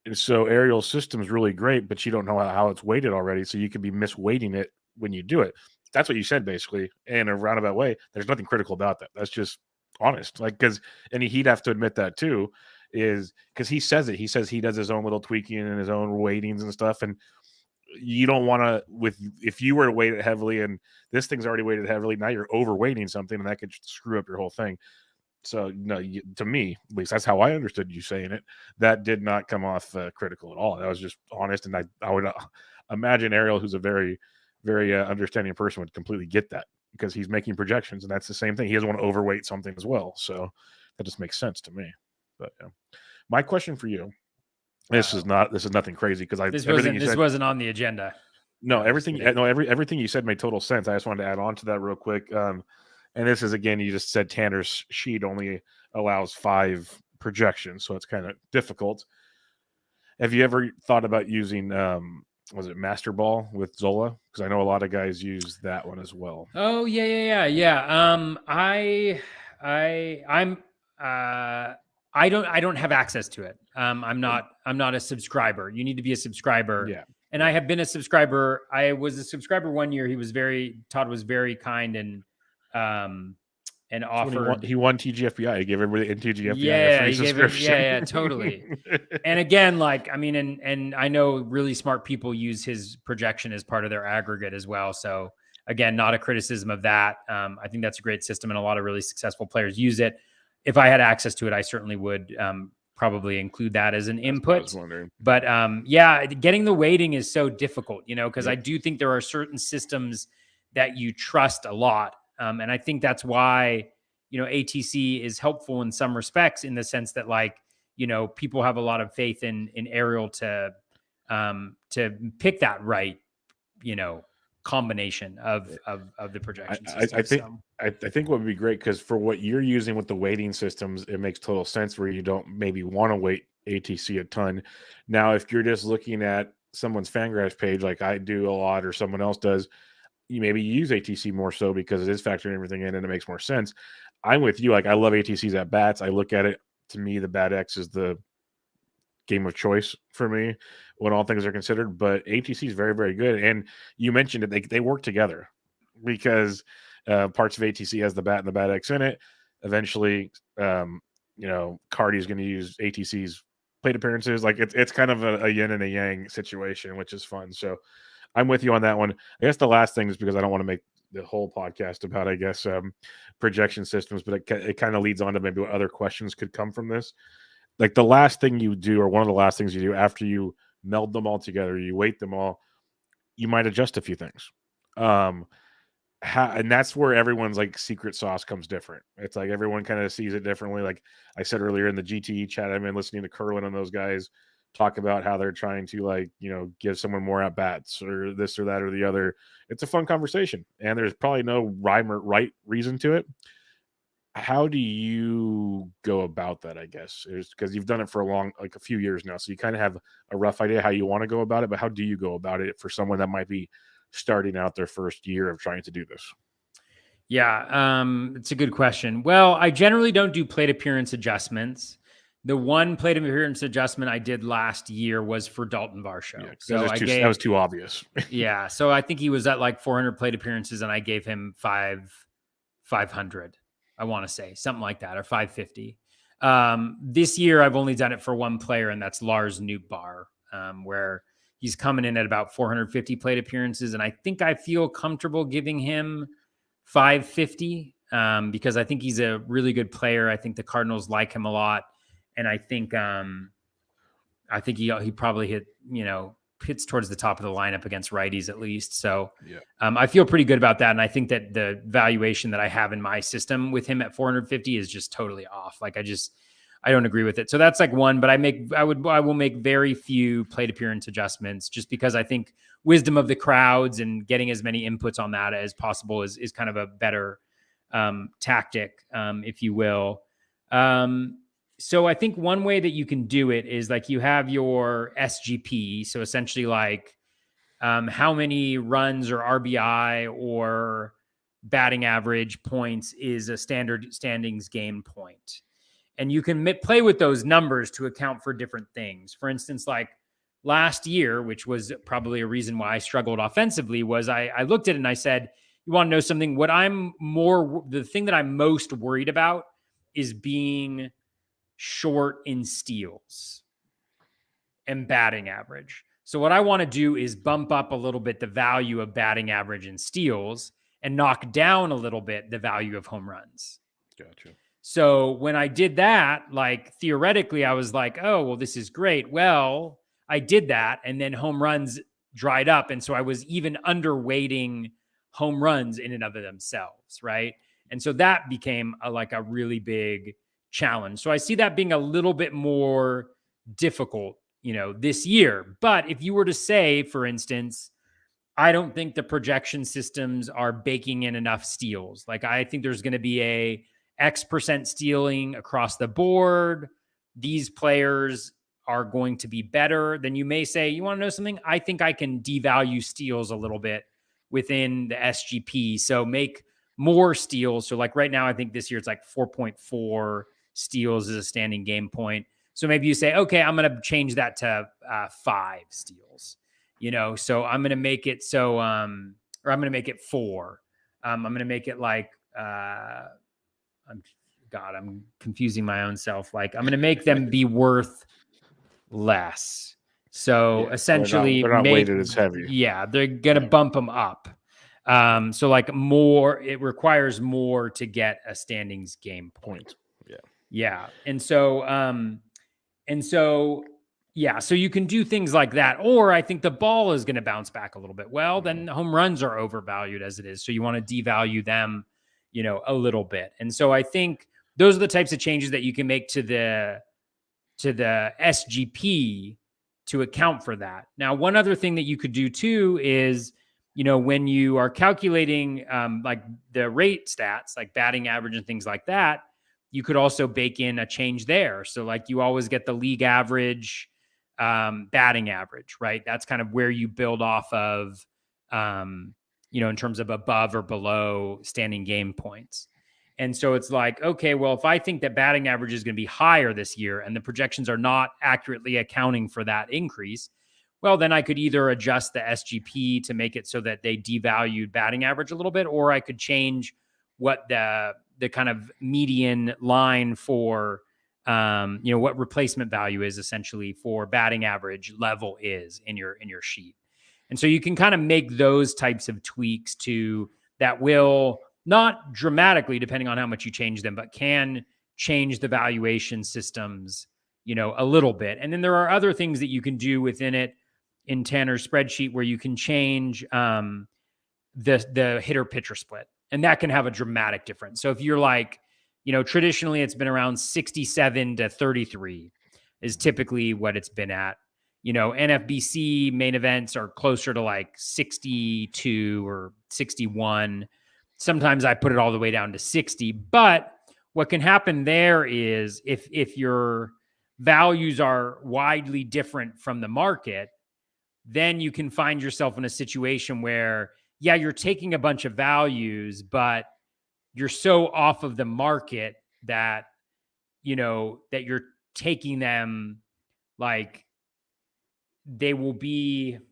And so Ariel's system is really great, but you don't know how it's weighted already, so you could be misweighting it when you do it. That's what you said, basically, in a roundabout way. There's nothing critical about that. That's just honest. And he'd have to admit that too, is because he says it. He says he does his own little tweaking and his own weightings and stuff. And you don't want to, if you were to weight it heavily and this thing's already weighted heavily, now you're overweighting something, and that could screw up your whole thing. So no, to me, at least that's how I understood you saying it. That did not come off critical at all. That was just honest. And I would imagine Ariel, who's a very, very understanding person, would completely get that, because he's making projections, and that's the same thing. He doesn't want to overweight something as well. So that just makes sense to me. But my question for you, this is nothing crazy, because this wasn't on the agenda. No, everything you said made total sense. I just wanted to add on to that real quick. And this is, again, you just said Tanner's sheet only allows 5 projections, so it's kind of difficult. Have you ever thought about using was it Master Ball with Zola? Because I know a lot of guys use that one as well. Oh yeah. I'm I don't have access to it. I'm not a subscriber. You need to be a subscriber. Yeah. And I have been a subscriber. I was a subscriber one year. Todd was very kind and offered. He won TGFBI. He gave everybody in TGFBI Yeah, a free he gave subscription. yeah, totally. And again, like, I mean, and I know really smart people use his projection as part of their aggregate as well. So again, not a criticism of that. I think that's a great system, and a lot of really successful players use it. If I had access to it, I certainly would probably include that as an input. But yeah, getting the weighting is so difficult, because I do think there are certain systems that you trust a lot. And I think that's why, ATC is helpful in some respects, in the sense that, like, people have a lot of faith in Ariel to pick that right, combination of the projection system. I think what would be great, because for what you're using with the weighting systems, it makes total sense where you don't maybe want to weight ATC a ton. Now, if you're just looking at someone's Fangraphs page, like I do a lot, or someone else does, you maybe use ATC more so because it is factoring everything in and it makes more sense. I'm with you. Like, I love ATCs at bats. I look at it, to me, the Bat X is the game of choice for me when all things are considered, but ATC is very, very good. And you mentioned it, they work together, because parts of ATC has the bat and the Bat X in it. Eventually, Cardi is going to use ATC's plate appearances. Like, it's kind of a yin and a yang situation, which is fun. So I'm with you on that one. I guess the last thing is, because I don't want to make the whole podcast about, I guess, projection systems, but it kind of leads on to maybe what other questions could come from this. Like, the last thing you do, or one of the last things you do after you meld them all together, you weight them all, you might adjust a few things. And that's where everyone's like secret sauce comes different. It's like everyone kind of sees it differently. Like I said earlier in the GTE chat, I've been listening to Curlin and those guys talk about how they're trying to, like, give someone more at bats, or this or that or the other. It's a fun conversation, and there's probably no rhyme or right reason to it. How do you go about that? I guess is because you've done it for a few years now, so you kind of have a rough idea how you want to go about it. But how do you go about it for someone that might be starting out their first year of trying to do this? Yeah, it's a good question. Well, I generally don't do plate appearance adjustments. The one plate appearance adjustment I did last year was for Dalton Varsho. Yeah, so that was too obvious. Yeah, so I think he was at like 400 plate appearances, and I gave him 500. I want to say something like that, or 550. This year, I've only done it for one player, and that's Lars Nootbaar, where he's coming in at about 450 plate appearances, and I think I feel comfortable giving him 550 because I think he's a really good player. I think the Cardinals like him a lot. And I think he probably hits towards the top of the lineup against righties at least. So yeah. I feel pretty good about that. And I think that the valuation that I have in my system with him at 450 is just totally off. Like, I don't agree with it. So that's like one, but I will make very few plate appearance adjustments, just because I think wisdom of the crowds and getting as many inputs on that as possible is kind of a better tactic, if you will. So I think one way that you can do it is, like, you have your SGP. So essentially, like, how many runs or RBI or batting average points is a standard standings game point. And you can play with those numbers to account for different things. For instance, like last year, which was probably a reason why I struggled offensively, was I looked at it and I said, you want to know something? The thing that I'm most worried about is being short in steals and batting average. So what I want to do is bump up a little bit the value of batting average and steals, and knock down a little bit the value of home runs. Gotcha. So when I did that, like, theoretically, I was like, oh, well, this is great. Well, I did that, and then home runs dried up. And so I was even underweighting home runs in and of themselves, right? And so that became a really big challenge. So I see that being a little bit more difficult, this year. But if you were to say, for instance, I don't think the projection systems are baking in enough steals. Like, I think there's going to be a X% stealing across the board. These players are going to be better. Then you may say, you want to know something? I think I can devalue steals a little bit within the SGP. So make more steals. So like right now, I think this year it's like 4.4 steals as a standing game point. So maybe you say, okay, I'm going to change that to 5 steals. So I'm going to make it so, or I'm going to make it 4. I'm going to make it like, I'm confusing my own self. Like, I'm going to make them be worth less. So essentially, they're not weighted as heavy. Yeah, they're going to bump them up. So like more, it requires more to get a standings game point. Yeah. And so, so you can do things like that. Or I think the ball is going to bounce back a little bit. Well, then home runs are overvalued as it is. So you want to devalue them, a little bit. And so I think those are the types of changes that you can make to the SGP to account for that. Now, one other thing that you could do too is, when you are calculating like the rate stats, like batting average and things like that, you could also bake in a change there. So like you always get the league average, batting average, right? That's kind of where you build off of, in terms of above or below standing game points. And so it's like, okay, well, if I think that batting average is going to be higher this year and the projections are not accurately accounting for that increase, well, then I could either adjust the SGP to make it so that they devalued batting average a little bit, or I could change what the kind of median line for, what replacement value is essentially for batting average level is in your sheet. And so you can kind of make those types of tweaks that will not dramatically, depending on how much you change them, but can change the valuation systems, a little bit. And then there are other things that you can do within it in Tanner's spreadsheet where you can change the hitter pitcher split. And that can have a dramatic difference. So if you're like, traditionally it's been around 67 to 33 is typically what it's been at. NFBC main events are closer to like 62 or 61. Sometimes I put it all the way down to 60. But what can happen there is if your values are widely different from the market, then you can find yourself in a situation where, yeah, you're taking a bunch of values, but you're so off of the market that, that you're taking them like they will be, I'm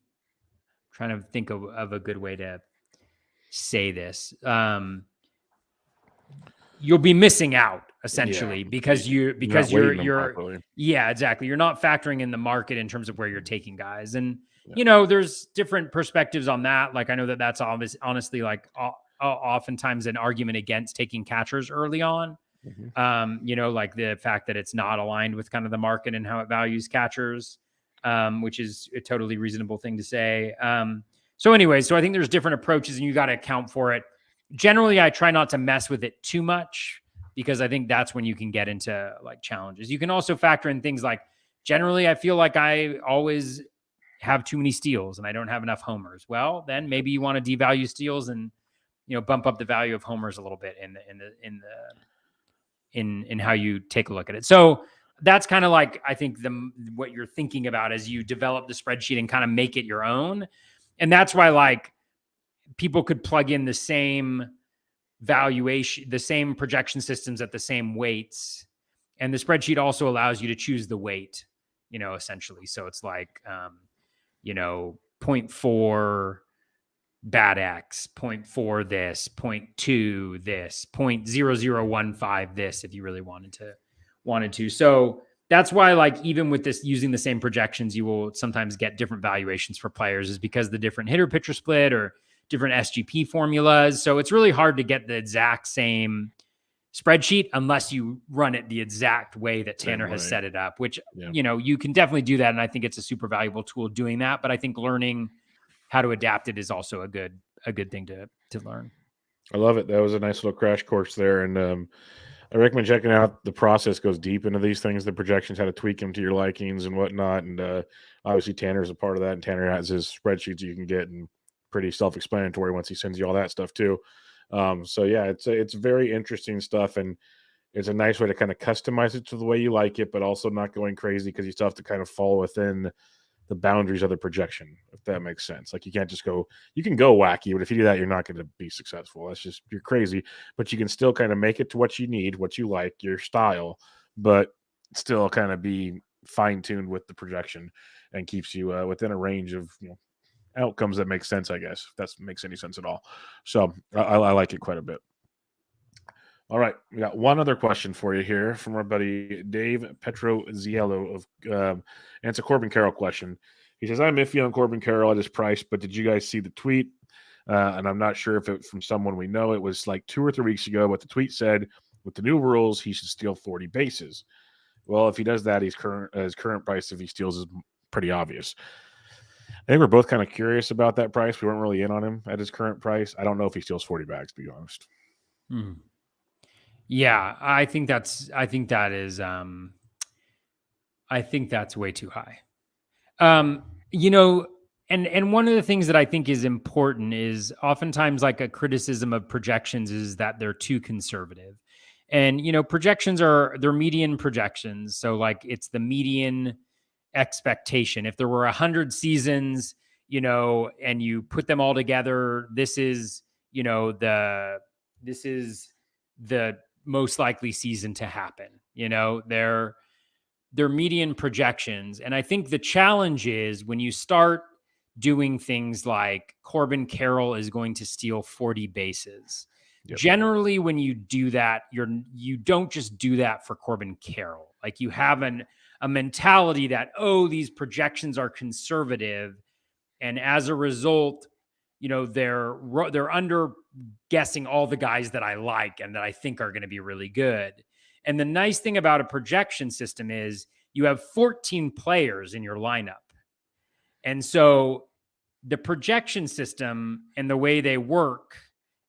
trying to think of a good way to say this. You'll be missing out essentially because you're yeah, exactly. You're not factoring in the market in terms of where you're taking guys. And, there's different perspectives on that. Like, I know that that's honestly like oftentimes an argument against taking catchers early on. Like the fact that it's not aligned with kind of the market and how it values catchers, which is a totally reasonable thing to say. So I think there's different approaches and you got to account for it. Generally, I try not to mess with it too much because I think that's when you can get into like challenges. You can also factor in things like, generally, I feel like I always have too many steals and I don't have enough homers. Well, then maybe you want to devalue steals and, bump up the value of homers a little bit in how you take a look at it. So that's kind of like, I think what you're thinking about as you develop the spreadsheet and kind of make it your own. And that's why like people could plug in the same valuation, the same projection systems at the same weights. And the spreadsheet also allows you to choose the weight, essentially. So it's like, 0.4 bat X, 0.4 this, 0.2 this, 0.0015 this, if you really wanted to. So that's why, like, even with this, using the same projections, you will sometimes get different valuations for players, is because the different hitter pitcher split or different SGP formulas. So it's really hard to get the exact same spreadsheet unless you run it the exact way that Tanner has set it up, which, you can definitely do that. And I think it's a super valuable tool doing that. But I think learning how to adapt it is also a good thing to learn. I love it. That was a nice little crash course there. And I recommend checking out. The process goes deep into these things, the projections, how to tweak them to your likings and whatnot. And obviously Tanner's a part of that, and Tanner has his spreadsheets you can get and pretty self-explanatory once he sends you all that stuff too. So yeah, it's very interesting stuff, and it's a nice way to kind of customize it to the way you like it, but also not going crazy because you still have to kind of fall within the boundaries of the projection, if that makes sense. Like you can't just go, you can go wacky, but if you do that, you're not going to be successful. That's just, you're crazy, but you can still kind of make it to what you need, what you like, your style, but still kind of be fine tuned with the projection and keeps you within a range of, outcomes that make sense, I guess, if that makes any sense at all. So I like it quite a bit. All right, we got one other question for you here from our buddy Dave Petroziello of, and it's a Corbin Carroll question. He says, "I'm iffy on Corbin Carroll at his price, but did you guys see the tweet? And I'm not sure if it's from someone we know. It was like 2 or 3 weeks ago, but the tweet said, with the new rules, he should steal 40 bases. Well, if he does that, his current price, if he steals, is pretty obvious. I think we're both kind of curious about that price. We weren't really in on him at his current price. I don't know if he steals 40 bags, to be honest." Yeah, I think that's way too high. And one of the things that I think is important is oftentimes like a criticism of projections is that they're too conservative. And projections they're median projections. So like it's the median expectation. If there were 100 seasons, and you put them all together, this is the most likely season to happen. They're median projections. And I think the challenge is when you start doing things like Corbin Carroll is going to steal 40 bases. Yep. Generally, when you do that, you don't just do that for Corbin Carroll. Like you have a mentality that, these projections are conservative. And as a result, they're under guessing all the guys that I like and that I think are going to be really good. And the nice thing about a projection system is you have 14 players in your lineup. And so the projection system and the way they work,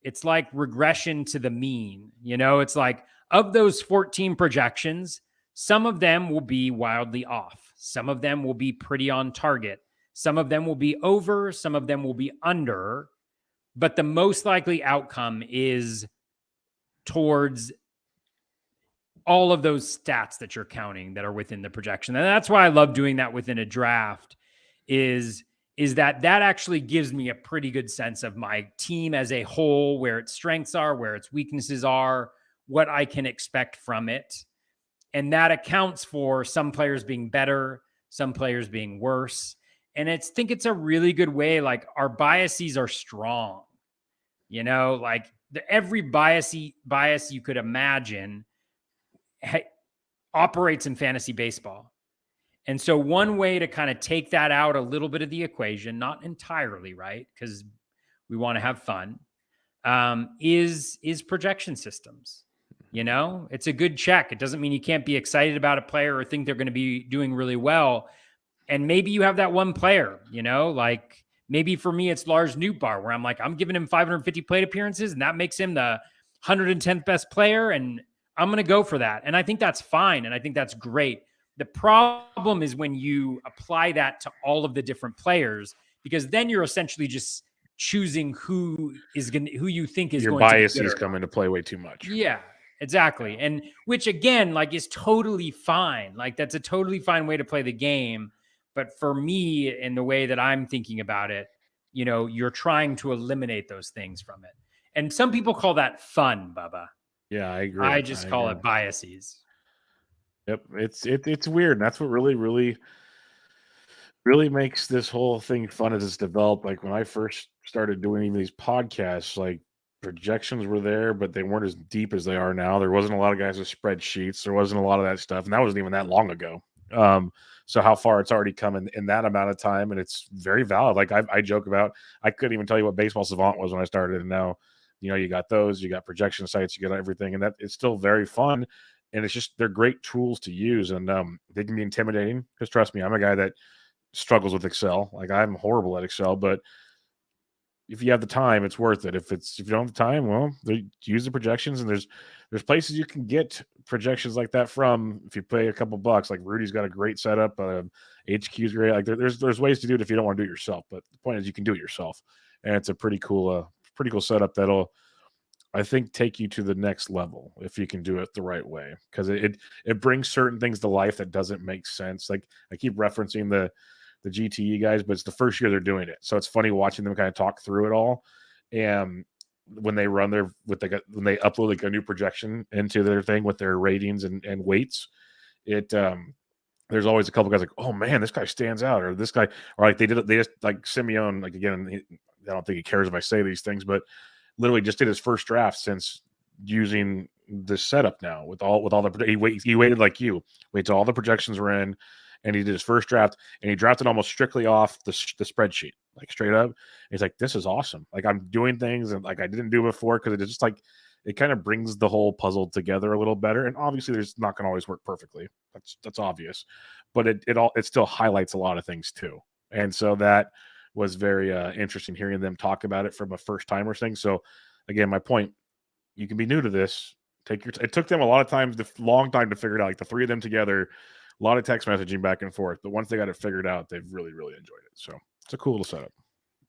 it's like regression to the mean. It's like of those 14 projections, some of them will be wildly off. Some of them will be pretty on target. Some of them will be over. Some of them will be under. But the most likely outcome is towards all of those stats that you're counting that are within the projection. And that's why I love doing that within a draft is that actually gives me a pretty good sense of my team as a whole, where its strengths are, where its weaknesses are, what I can expect from it. And that accounts for some players being better, some players being worse. And I think it's a really good way. Like our biases are strong, like every bias you could imagine operates in fantasy baseball. And so one way to kind of take that out a little bit of the equation, not entirely, right? Because we want to have fun, is projection systems. It's a good check. It doesn't mean you can't be excited about a player or think they're going to be doing really well. And maybe you have that one player, like maybe for me, it's Lars Nootbaar, where I'm like, I'm giving him 550 plate appearances and that makes him the 110th best player. And I'm going to go for that. And I think that's fine. And I think that's great. The problem is when you apply that to all of the different players, because then you're essentially just choosing who you think is your going biases come into play way too much. Yeah, exactly. And which again, like is totally fine. Like that's a totally fine way to play the game. But for me, in the way that I'm thinking about it, you're trying to eliminate those things from it. And some people call that fun, Bubba. Yeah, I agree. I just call it biases. Yep, it's weird. And that's what really makes this whole thing fun as it's developed. Like when I first started doing even these podcasts, like projections were there, but they weren't as deep as they are now. There wasn't a lot of guys with spreadsheets. There wasn't a lot of that stuff, and that wasn't even that long ago. So how far it's already come in that amount of time, and it's very valid. Like I joke about, I couldn't even tell you what Baseball Savant was when I started, and now, you got those, you got projection sites, you got everything, and that it's still very fun. And it's just, they're great tools to use, and they can be intimidating because trust me, I'm a guy that struggles with Excel. Like I'm horrible at Excel, but if you have the time, it's worth it. If you don't have the time, well, use the projections, and there's places you can get projections like that from if you pay a couple bucks. Like Rudy's got a great setup, HQ's great. Like there's ways to do it if you don't want to do it yourself. But the point is, you can do it yourself, and it's a pretty cool setup that'll, I think, take you to the next level if you can do it the right way, because it brings certain things to life that doesn't make sense. Like I keep referencing the GTE guys, but it's the first year they're doing it, so it's funny watching them kind of talk through it all. And when they run when they upload like a new projection into their thing with their ratings and weights, it there's always a couple guys like, oh man, this guy stands out, or this guy, or like they just like Simeone, like again, I don't think he cares if I say these things, but literally just did his first draft since using this setup now with all the he waited like you wait till all the projections were in, and he did his first draft, and he drafted almost strictly off the spreadsheet, like straight up. And he's like, this is awesome, like I'm doing things and like I didn't do before, because it's just like it kind of brings the whole puzzle together a little better. And obviously there's not going to always work perfectly, that's obvious, but it still highlights a lot of things too. And so that was very interesting hearing them talk about it from a first timer thing. So again, my point, you can be new to this. It took them a lot of times, long time to figure it out. Like the three of them together, a lot of text messaging back and forth. But once they got it figured out, they've really, really enjoyed it. So it's a cool little setup.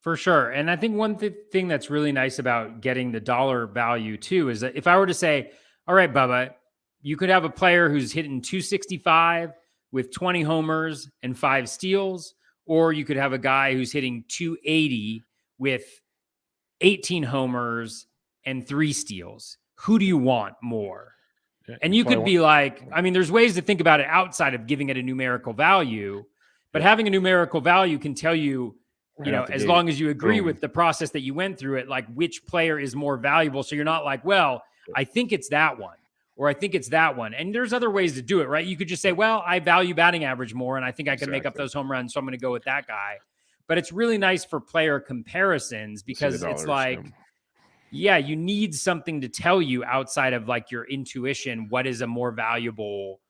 For sure. And I think one thing that's really nice about getting the dollar value too is that if I were to say, all right, Bubba, you could have a player who's hitting 265 with 20 homers and 5 steals, or you could have a guy who's hitting 280 with 18 homers and 3 steals. Who do you want more? Yeah, and you could be like, I mean, there's ways to think about it outside of giving it a numerical value, but having a numerical value can tell you, as long as you agree with the process that you went through it, like which player is more valuable. So you're not like, well, I think it's that one, or I think it's that one. And there's other ways to do it, right? You could just say, well, I value batting average more, and I think I can make up those home runs, so I'm going to go with that guy. But it's really nice for player comparisons, because it's like, yeah, you need something to tell you outside of like your intuition, what is a more valuable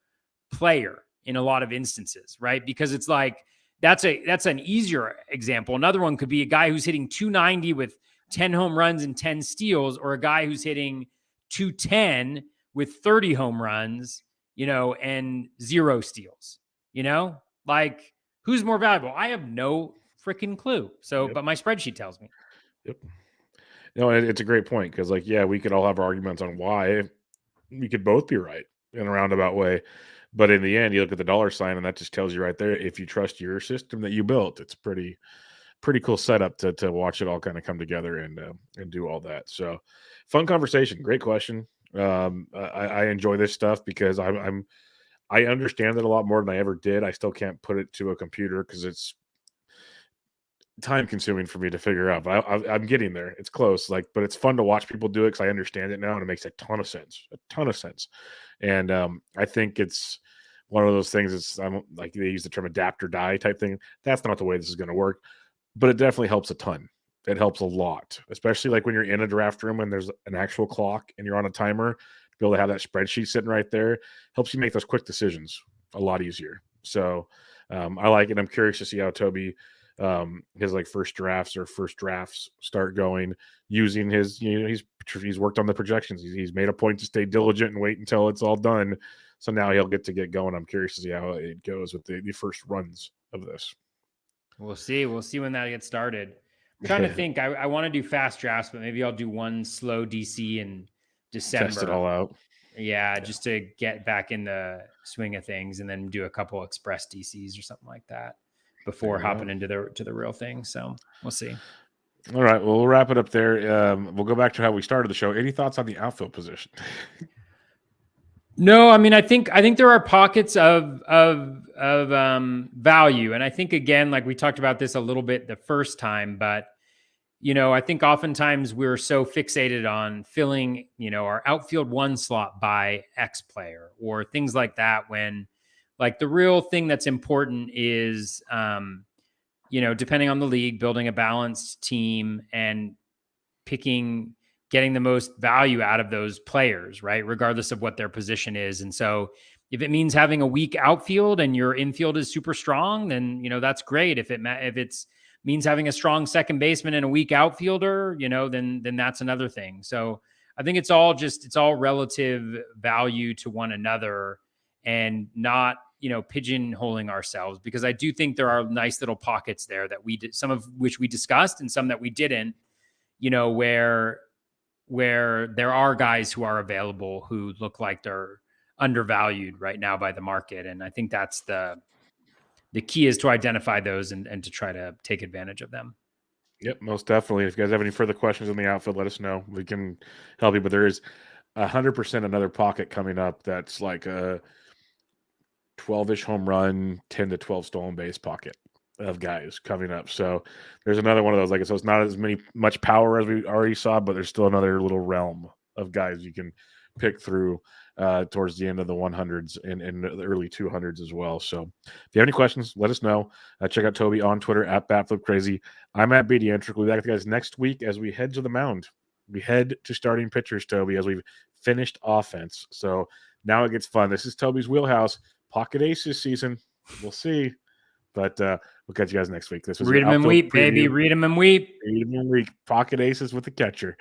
player in a lot of instances, right? Because it's like, that's an easier example. Another one could be a guy who's hitting 290 with 10 home runs and 10 steals, or a guy who's hitting 210 with 30 home runs, and 0 steals, like who's more valuable? I have no freaking clue. So, but my spreadsheet tells me. Yep. No, it's a great point, because like, yeah, we could all have arguments on why. We could both be right in a roundabout way. But in the end, you look at the dollar sign, and that just tells you right there, if you trust your system that you built, it's pretty cool setup to watch it all kind of come together and do all that. So fun conversation. Great question. I enjoy this stuff because I understand it a lot more than I ever did. I still can't put it to a computer because it's time consuming for me to figure out, but I'm getting there. It's close, but it's fun to watch people do it because I understand it now, and it makes a ton of sense. And I think it's one of those things. It's like they use the term adapt or die type thing. That's not the way this is going to work, but it definitely helps a ton. It helps a lot, especially like when you're in a draft room and there's an actual clock and you're on a timer. To be able to have that spreadsheet sitting right there helps you make those quick decisions a lot easier. So I like it. I'm curious to see how Toby his like first drafts start going using his, he's worked on the projections. He's made a point to stay diligent and wait until it's all done. So now he'll get going. I'm curious to see how it goes with the first runs of this. We'll see when that gets started. I'm trying to think. I want to do fast drafts, but maybe I'll do one slow DC in December. Test it all out. Yeah, just to get back in the swing of things, and then do a couple express DCs or something like that before hopping into the real thing. So we'll see. All right. Well, we'll wrap it up there. We'll go back to how we started the show. Any thoughts on the outfield position? No, I mean, I think there are pockets of value. And I think, again, like we talked about this a little bit the first time, but, I think oftentimes we're so fixated on filling, our outfield 1 slot by X player or things like that, when like the real thing that's important is, depending on the league, building a balanced team and getting the most value out of those players, right? Regardless of what their position is. And so if it means having a weak outfield and your infield is super strong, then, that's great. If it's means having a strong second baseman and a weak outfielder, then that's another thing. So I think it's all relative value to one another, and not, pigeonholing ourselves, because I do think there are nice little pockets there that we did, some of which we discussed and some that we didn't, where there are guys who are available who look like they're undervalued right now by the market. And I think that's the key, is to identify those and to try to take advantage of them. Yep, most definitely. If you guys have any further questions on the outfield, let us know. We can help you. But there is 100% another pocket coming up that's like a 12-ish home run, 10 to 12 stolen base pocket of guys coming up. So there's another one of those. Like, so it's not as much power as we already saw, but there's still another little realm of guys you can pick through towards the end of the 100s and the early 200s as well. So if you have any questions, let us know. Check out Toby on Twitter at BatFlipCrazy. I'm at BDentric. We'll be back with you guys next week as we head to the mound. We head to starting pitchers, Toby, as we've finished offense. So now it gets fun. This is Toby's wheelhouse. Pocket aces season. We'll see. But we'll catch you guys next week. This was Read them and weep, baby. Read them and weep. Read them and weep. Pocket aces with the catcher.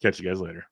Catch you guys later.